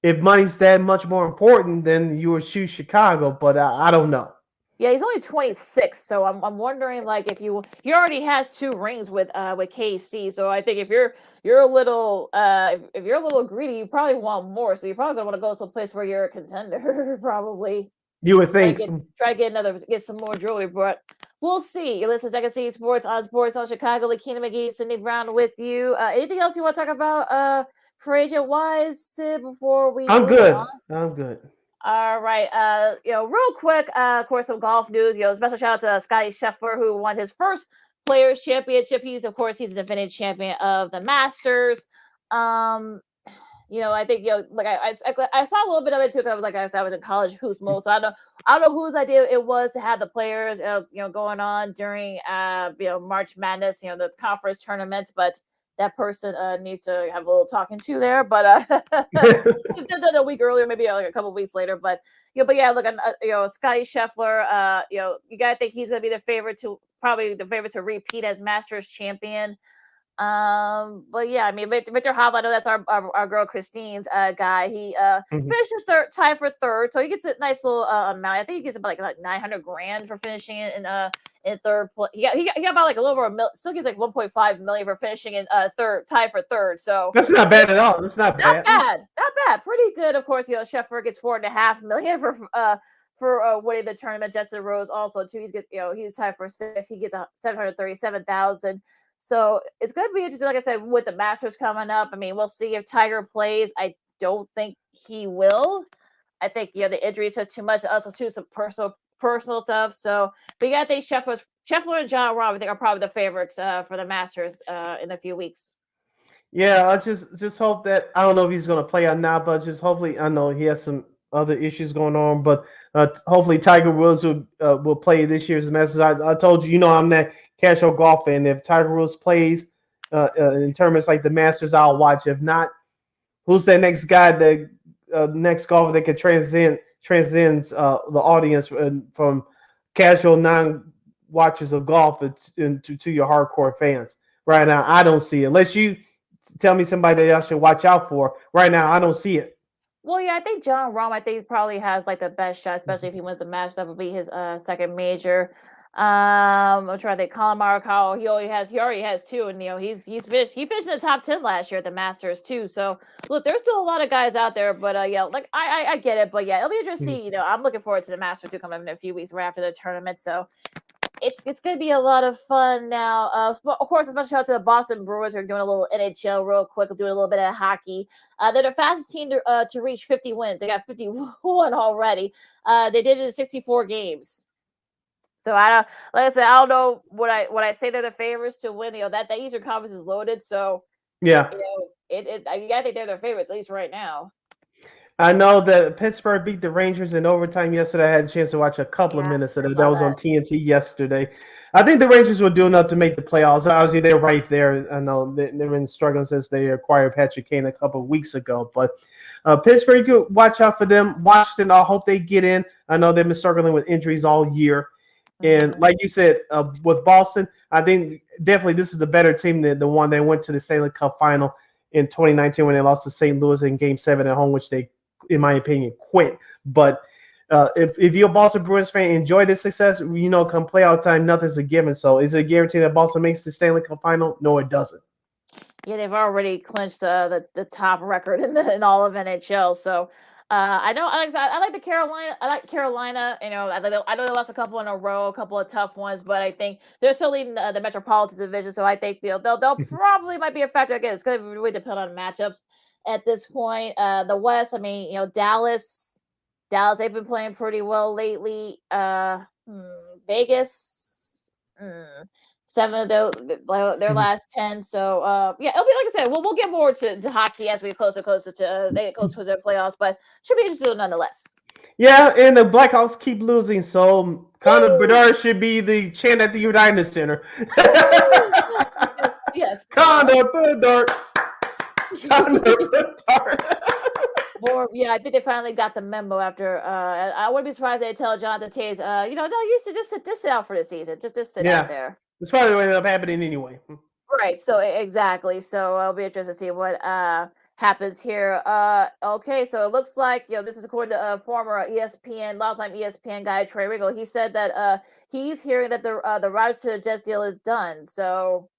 if money's that much more important, then you would choose Chicago. But I don't know. Yeah, he's only 26, so I'm wondering like if he already has 2 rings with KC. So I think if you're a little if you're a little greedy, you probably want more. So you're probably gonna want to go someplace where you're a contender, probably. You would think. Try to get some more jewelry, but we'll see. You listen to Second City Sports on Chicago. Lakina McGee, Cindy Brown with you. Anything else you want to talk about free agent wise, Sid, before we I'm good. on? I'm good. All right. Real quick, of course, some golf news. Special shout out to Scotty Scheffler, who won his first Players Championship. He's the defending champion of the Masters. I think like I saw a little bit of it too. Because I was in college hoops mode, so I don't know whose idea it was to have the players going on during March Madness, the conference tournaments, but that person needs to have a little talking to there. But done a week earlier, maybe like a couple weeks later. But look, Scotty Scheffler, you gotta think he's gonna be the favorite to repeat as Masters champion. But yeah, I mean, Victor Hovland, I know that's our girl Christine's guy. He finished tied for third, so he gets a nice little amount. I think he gets about like $900,000 for finishing in third place. He got about like a little over $1 million. Still gets like $1.5 million for finishing in tied for third. So that's not bad at all. That's not bad. Not bad. Pretty good. Of course, Scheffler gets $4.5 million for winning the tournament. Justin Rose also too. He's tied for 6th. He gets $737,000. So it's going to be interesting, like I said, with the Masters coming up. I mean, we'll see if Tiger plays. I don't think he will. I think the injuries just too much. Also, too some personal stuff. So, but you got to think Scheffler and John Rahm, I think, are probably the favorites for the Masters in a few weeks. Yeah, I just hope that I don't know if he's going to play or not, but just hopefully I know he has some other issues going on, but hopefully Tiger Woods will play this year's Masters. I told you, I'm that casual golf fan. If Tiger Woods plays in tournaments like the Masters, I'll watch. If not, who's that next guy, the next golfer that could transcends the audience from casual non-watchers of golf to your hardcore fans? Right now, I don't see it. Unless you tell me somebody that I should watch out for. Right now, I don't see it. Well, yeah, I think John Rahm, I think probably has like the best shot, especially if he wins the match. That would be his second major. I'm trying to think. Colin Morikawa, he already has 2, and he finished in the top 10 last year at the Masters too. So look, there's still a lot of guys out there, but like I get it, but yeah, it'll be interesting to see. I'm looking forward to the Masters to come up in a few weeks right after the tournament. So it's going to be a lot of fun now. Of course, a special shout out to the Boston Bruins who are doing a little NHL real quick, doing a little bit of hockey. They're the fastest team to reach 50 wins. They got 51 already. They did it in 64 games. So I don't, like I said, I don't know what I say they're the favorites to win. That Eastern Conference is loaded. So Yeah. I think they're their favorites at least right now. I know that Pittsburgh beat the Rangers in overtime yesterday. I had a chance to watch a couple of minutes of it. That was on TNT yesterday. I think the Rangers will do enough to make the playoffs. Obviously, they're right there. I know they've been struggling since they acquired Patrick Kane a couple of weeks ago. But Pittsburgh, you could watch out for them. Washington, I hope they get in. I know they've been struggling with injuries all year. And like you said, with Boston, I think definitely this is the better team than the one that went to the Stanley Cup final in 2019 when they lost to St. Louis in Game 7 at home, which they, in my opinion, quit. But if you're a Boston Bruins fan, enjoy this success. Come playoff time, nothing's a given. So is it a guarantee that Boston makes the Stanley Cup final? No, it doesn't. Yeah, they've already clinched the top record in all of NHL. So I know I like the Carolina. I like Carolina. I know they lost a couple in a row, a couple of tough ones, but I think they're still leading the Metropolitan Division. So I think they'll probably might be a factor. Again, it's going to really depend on matchups at this point. The West, I mean, Dallas, they've been playing pretty well lately. Vegas, 7 of their last 10. So it'll be like I said. We'll get more to hockey as we get closer to they get closer to their playoffs, but should be interesting nonetheless. Yeah, and the Blackhawks keep losing, so Connor Bedard should be the chant at the United Center. yes. Connor Bedard. Connor Bedard. Or I think they finally got the memo after. I wouldn't be surprised they tell Jonathan Toews, no, you should just sit out for the season. Just sit out there. That's probably what ended up happening anyway. Right. So exactly. So I'll be interested to see what happens here. Okay. So it looks like this is according to a former ESPN, longtime ESPN guy Trey Ringo. He said that he's hearing that the Rodgers to the Jets deal is done. So,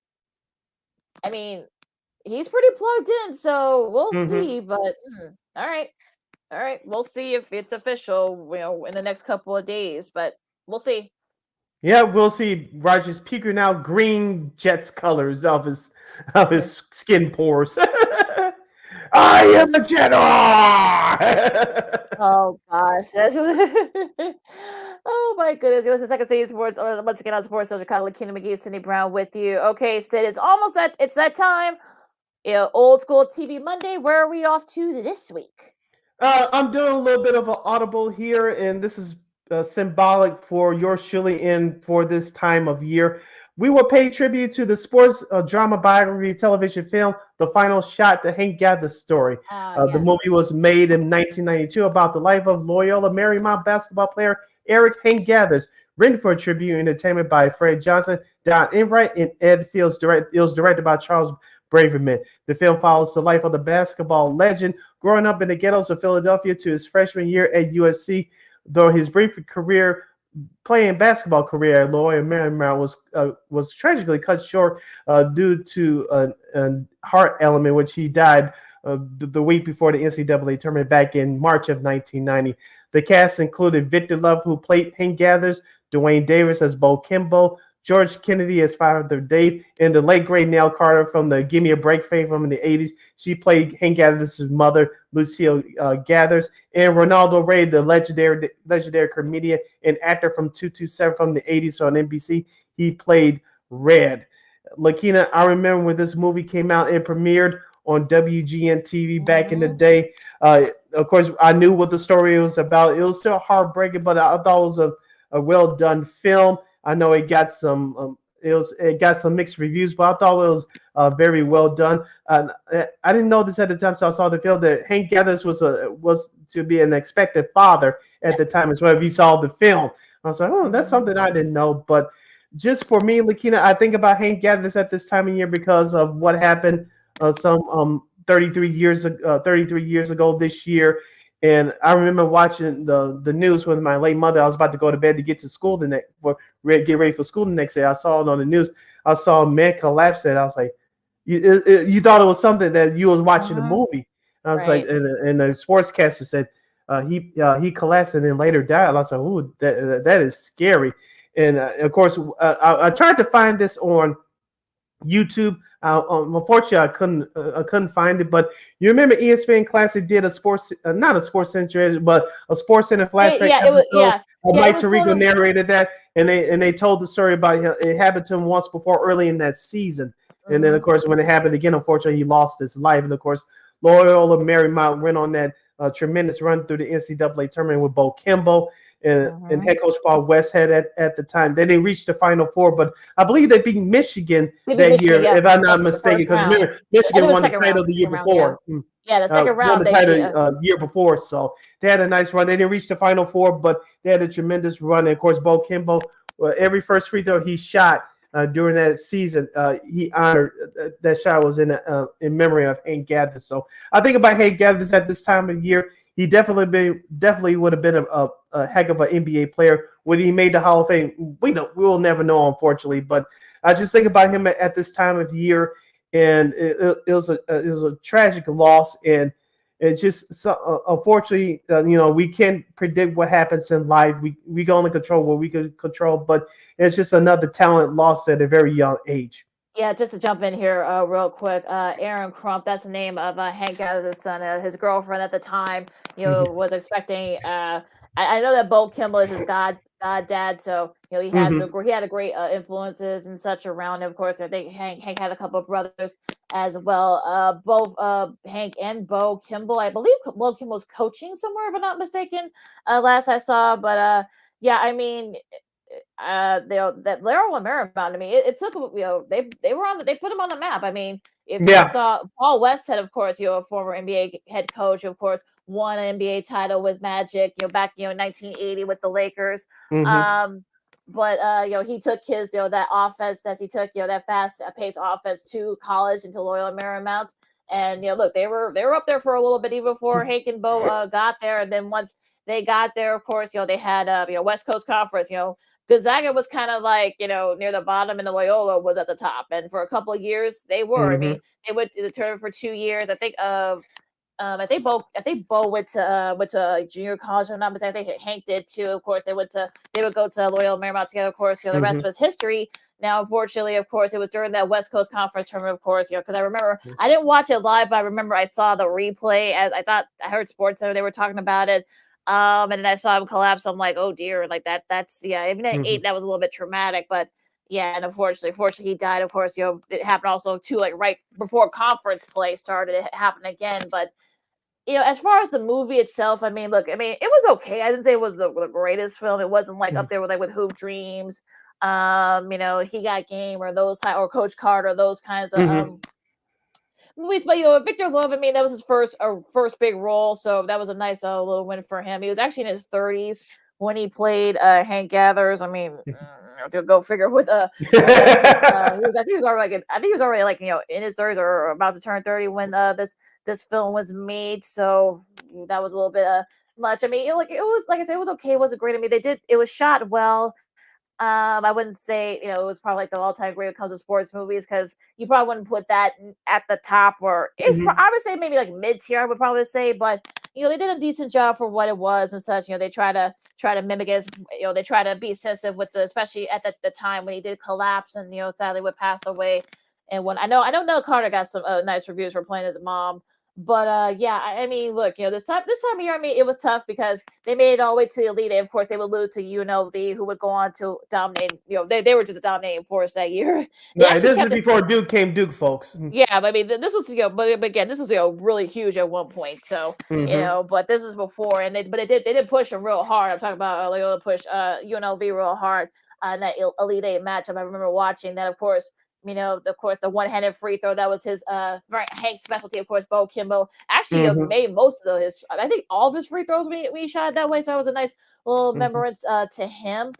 I mean, he's pretty plugged in. So we'll see. But all right. We'll see if it's official. In the next couple of days. But we'll see. Yeah, we'll see. Rodgers peeking out green Jets colors of his skin pores. I am a Jet. Oh gosh, oh my goodness! It was the Second City Sports. Once again on Sports Social, Kyle McKinney, McGee, Cindy Brown with you. Okay, Sid, it's almost that time. Old school TV Monday. Where are we off to this week? I'm doing a little bit of an audible here, and this is symbolic for your shilling in for this time of year. We will pay tribute to the sports drama biography television film, The Final Shot, the Hank Gathers story. The movie was made in 1992 about the life of Loyola Marymount basketball player Eric Hank Gathers, written for Tribune Entertainment by Fred Johnson, Don Enright, and Ed Fields. It was directed by Charles Braverman. The film follows the life of the basketball legend growing up in the ghettos of Philadelphia to his freshman year at USC. Though his brief playing basketball career at Loyola Marymount was tragically cut short due to a heart ailment, which he died the week before the NCAA tournament back in March of 1990. The cast included Victor Love, who played Hank Gathers, Dwayne Davis as Bo Kimbo, George Kennedy as Father Dave, and the late great Nell Carter from the Give Me a Break fame from the 80s. She played Hank Gathers' mother, Lucille Gathers, and Ronaldo Ray, the legendary comedian and actor from 227 from the 80s on NBC. He played Red. Lakina, I remember when this movie came out, it premiered on WGN TV back in the day. Of course, I knew what the story was about. It was still heartbreaking, but I thought it was a well done film. I know it got some mixed reviews, but I thought it was very well done. I didn't know this at the time, so I saw the film that Hank Gathers was to be an expected father at the time as well. If you saw the film, I was like, oh, that's something I didn't know. But just for me, Lakina, I think about Hank Gathers at this time of year because of what happened some 33 years ago this year. And I remember watching the news with my late mother. I was about to go to bed to get to school get ready for school the next day. I saw it on the news. I saw a man collapse. And I was like, you thought it was something that you was watching the movie. I was like, and the sportscaster said he collapsed and then later died. I was like, ooh, that is scary. And of course, I tried to find this on YouTube. Unfortunately, I couldn't find it. But you remember ESPN Classic did a not a Sports Center, but a Sports Center flashback episode. Mike Tirico narrated that, and they told the story about him. It happened to him once before early in that season, and then of course when it happened again, unfortunately he lost his life. And of course Loyola Marymount went on that tremendous run through the NCAA tournament with Bo Kimble and head coach Paul Westhead at the time. Then they reached the Final Four, but I believe they beat Michigan year, if I'm not mistaken, because Michigan won the title the year before. Yeah, the second round won the title year before, so they had a nice run. They didn't reach the Final Four, but they had a tremendous run. And of course, Bo Kimble, every first free throw he shot during that season, he honored that shot was in memory of Hank Gathers. So I think about Hank Gathers at this time of year. He definitely would have been a heck of an NBA player. When he made the Hall of Fame, we will never know, unfortunately. But I just think about him at this time of year, and it was a tragic loss, and it's just unfortunately, we can't predict what happens in life. We can only control what we can control, but it's just another talent lost at a very young age. Yeah, just to jump in here real quick, Aaron Crump, that's the name of Hank Gathers' son. His girlfriend at the time, was expecting. I know that Bo Kimble is his god dad, so he had he had a great influences and such around him. Of course, I think Hank had a couple of brothers as well. Both Hank and Bo Kimble, I believe Bo Kimble was coaching somewhere, if I'm not mistaken. Last I saw, but yeah, I mean. That Laurel and Marymount. I mean, it took they put him on the map. I mean, if you saw Paul Westhead, of course, a former NBA head coach, of course, won an NBA title with Magic, back in 1980 with the Lakers. But he took his that offense as he took that fast paced offense to college into Loyola Marymount. And look, they were up there for a little bit even before Hank and Bo got there. And then once they got there, of course, they had West Coast Conference. Gonzaga was kind of like, near the bottom, and the Loyola was at the top. And for a couple of years, they were. I mean, they went to the tournament for 2 years. I think Bo went to junior college. Or not, but I think Hank did too. Of course, they would go to Loyola Marymount together. Of course, the rest was history. Now, unfortunately, of course, it was during that West Coast Conference tournament. Of course, because I remember I didn't watch it live, but I remember I saw the replay as I heard SportsCenter, they were talking about it. And then I saw him collapse. I'm like, oh dear, like that's even at 8, that was a little bit traumatic, but yeah, and fortunately he died. Of course, it happened also too, like right before conference play started, it happened again. But as far as the movie itself, I mean, look, I mean, it was okay. I didn't say it was the greatest film. It wasn't like up there with Hoop Dreams, He Got Game, or those or Coach Carter, those kinds of movies. But Victor Love, I mean, that was his first big role, so that was a nice little win for him. He was actually in his 30s when he played Hank Gathers. I mean, to go figure with I think he was already like in his 30s or about to turn 30 when this film was made. So that was a little bit much. I mean, it was like I said, it was okay. It wasn't great. I mean, it was shot well. I wouldn't say it was probably like the all-time great when it comes to sports movies, because you probably wouldn't put that at the top, or I would say maybe like mid-tier, I would probably say. But they did a decent job for what it was and such. They try to mimic it. They try to be sensitive with especially at the time when he did collapse and sadly would pass away. And when I know Nell Carter got some nice reviews for playing his mom. But yeah, I mean, look, this time of year, I mean, it was tough because they made it all the way to the Elite Eight. Of course, they would lose to UNLV, who would go on to dominate. They were just a dominating force that year. Right, this is before Duke came Duke, folks. Yeah, but I mean, this was but again, this was really huge at one point. So but this is before, and they did push them real hard. I'm talking about Loyola push UNLV real hard in that Elite Eight matchup. I remember watching that, of course. The one-handed free throw, that was his Hank's specialty. Of course, Bo Kimble actually made most of his. I think all of his free throws we shot that way. So that was a nice little remembrance to him.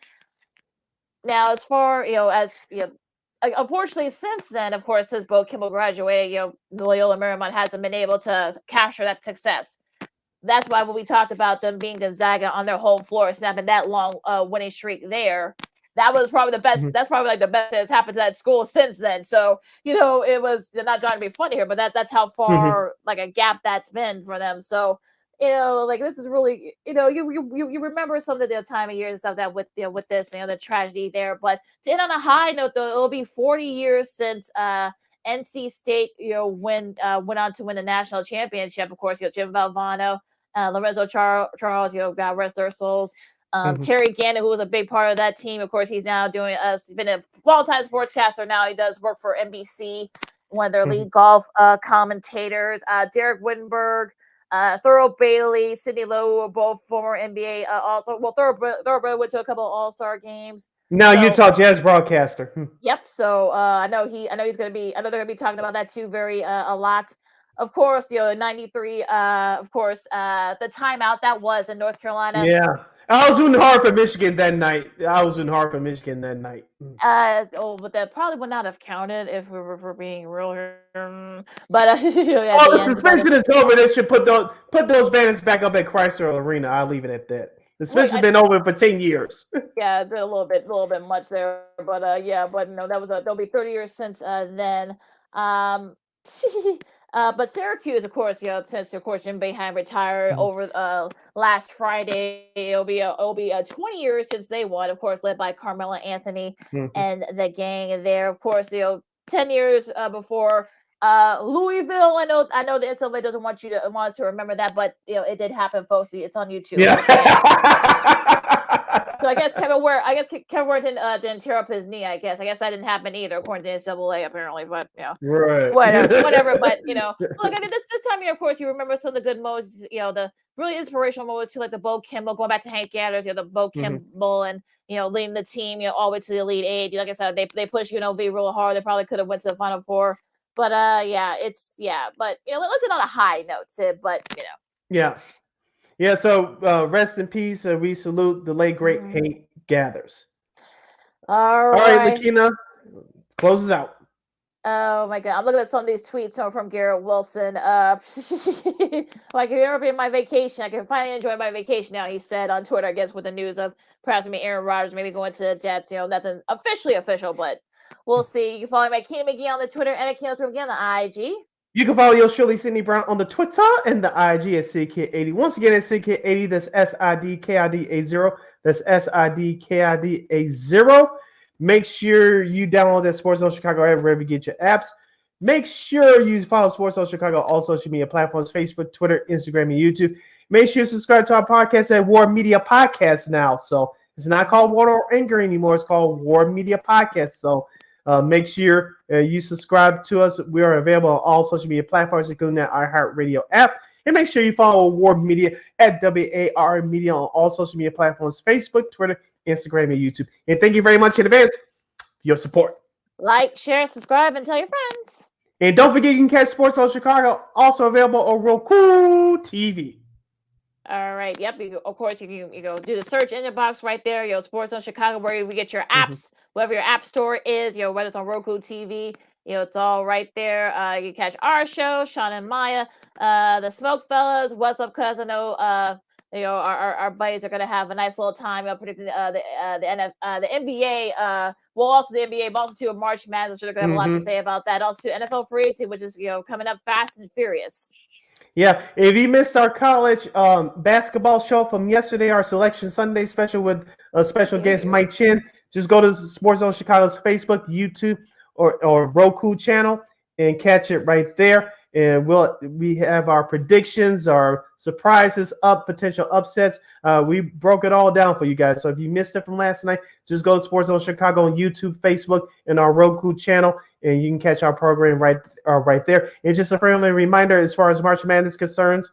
Now, as far as unfortunately, since then, of course, since Bo Kimble graduated, Loyola Marymount hasn't been able to capture that success. That's why when we talked about them being Gonzaga on their home floor, snapping that long winning streak there. That was probably the best. That's probably like the best that's happened to that school since then. So it was not trying to be funny here, but that's how far like a gap that's been for them. So like this is really you remember some of the time of years and stuff that with with this the tragedy there. But to end on a high note, though, it'll be 40 years since NC State went on to win the national championship. Of course, Jim Valvano, Lorenzo Charles, God rest their souls. Terry Gannon, who was a big part of that team. Of course, he's now doing he's been a full-time sportscaster. Now he does work for NBC, one of their lead golf commentators. Derek Wittenberg, Thurl Bailey, Sidney Lowe are both former NBA. Also, well, Thurl went to a couple of All-Star games. Now Utah Jazz broadcaster. Yep. So I know he's going to be. I know they're going to be talking about that too, a lot. Of course, '93. Of course, the timeout that was in North Carolina. Yeah, I was rooting hard for Michigan that night. But that probably would not have counted if we were for being real here. But the suspension is over. They should put those banners back up at Chrysler Arena. I'll leave it at that. The suspension's been over for 10 years. Yeah, a little bit much there, but no, that'll be 30 years since then. But Syracuse, of course, since of course Jim Boeheim retired over last Friday, it'll be 20 years since they won. Of course, led by Carmelo Anthony and the gang there. Of course, 10 years before Louisville. I know the NCAA doesn't want us to remember that, but it did happen, folks. It's on YouTube. Yeah. So I guess Kevin Ware didn't tear up his knee. I guess that didn't happen either, according to the NCAA apparently. But right, whatever. But look, I mean, this time of year, of course, you remember some of the good moments. The really inspirational moments too, like the Bo Kimball going back to Hank Gathers. The Bo Kimball and leading the team, all the way to the Elite Eight. Like I said, they pushed UNLV real hard. They probably could have went to the Final Four. But But let's end on a high note, Sid. But Yeah, so rest in peace. We salute the late, great Hank Gathers. All right, Lakina, closes out. Oh, my God. I'm looking at some of these tweets from Garrett Wilson. Like, if you've ever been my vacation, I can finally enjoy my vacation now, he said on Twitter, I guess, with the news of perhaps maybe Aaron Rodgers maybe going to the Jets. Nothing officially official, but we'll see. You can follow me at Keena McGee on the Twitter and at Keena McGee on the IG. You can follow yours Shirley Sydney Brown on the Twitter and the IG at SidKid80. Once again, at SidKid80, that's SIDKID80. That's SIDKID80. Make sure you download that Sports Zone Chicago app wherever you get your apps. Make sure you follow Sports Zone Chicago on all social media platforms, Facebook, Twitter, Instagram, and YouTube. Make sure you subscribe to our podcast at War Media Podcast now. So it's not called Water or Anger anymore. It's called War Media Podcast. So make sure you subscribe to us. We are available on all social media platforms, including that iHeartRadio app. And make sure you follow War Media at WAR Media on all social media platforms, Facebook, Twitter, Instagram, and YouTube. And thank you very much in advance for your support. Like, share, subscribe, and tell your friends. And don't forget, you can catch Sports Zone Chicago, also available on Roku TV. All right. Yep. Of course, you go do the search in the box right there. Sports Zone Chicago, where we get your apps, wherever your app store is. Whether it's on Roku TV, it's all right there. You can catch our show, Sean and Maya, the Smoke Fellas. What's up, cuz? I know our buddies are gonna have a nice little time predicting the NBA. Also the NBA, but also too a March Madness. They're gonna have a lot to say about that. Also NFL free agency, which is coming up fast and furious. Yeah, if you missed our college basketball show from yesterday, our Selection Sunday special with a special guest Mike Chin, just go to Sports Zone Chicago's Facebook, YouTube, or Roku channel and catch it right there. And we have our predictions, our surprises, potential upsets. We broke it all down for you guys. So if you missed it from last night, just go to Sports Zone Chicago on YouTube, Facebook, and our Roku channel, and you can catch our program right there. And just a friendly reminder, as far as March Madness concerns,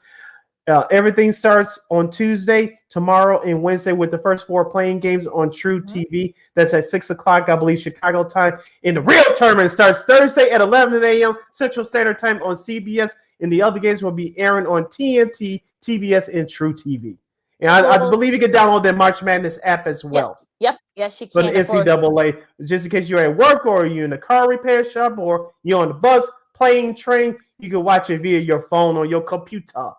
everything starts on Tuesday, tomorrow, and Wednesday with the first 4 playing games on True TV. That's at 6 o'clock, I believe, Chicago time. And the real tournament starts Thursday at 11 a.m. Central Standard Time on CBS. And the other games will be airing on TNT, TBS, and True TV. And I believe you can download the March Madness app as well. Yes, you can. For the NCAA, just in case you're at work or you're in a car repair shop or you're on the bus, plane, train, you can watch it via your phone or your computer.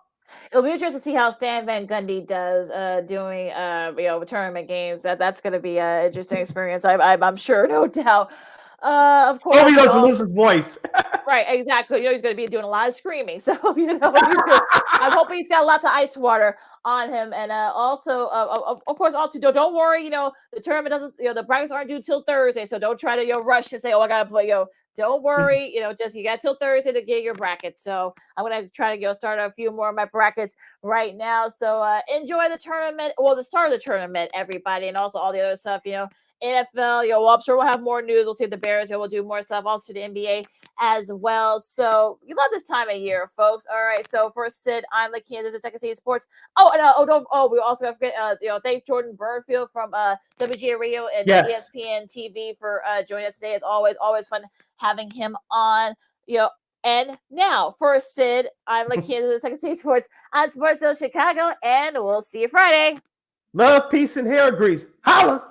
It'll be interesting to see how Stan Van Gundy does doing tournament games. That's going to be an interesting experience. I'm sure, no doubt. Of course. Hope he doesn't lose his voice. Right, exactly. You know he's going to be doing a lot of screaming, so I'm hoping he's got lots of ice water on him, and also, of course, also don't worry. The tournament doesn't. The brackets aren't due till Thursday, so don't try to rush to say, oh, I gotta play. Don't worry. Just you got till Thursday to get your brackets. So I'm gonna try to start a few more of my brackets right now. So enjoy the tournament. Well, the start of the tournament, everybody, and also all the other stuff. NFL, I'm sure we'll have more news. We'll see the Bears. We'll do more stuff. Also the NBA as well. So you love this time of year, folks. All right. So for Sid, I'm the Kansas of Second City Sports. We also have to forget, thank Jordan Bernfield from WGA Radio and ESPN TV for joining us today. As always fun having him on. And now for Sid, I'm the Kansas of Second City Sports on Sports Zone Chicago, and we'll see you Friday. Love, peace, and hair grease. Holla!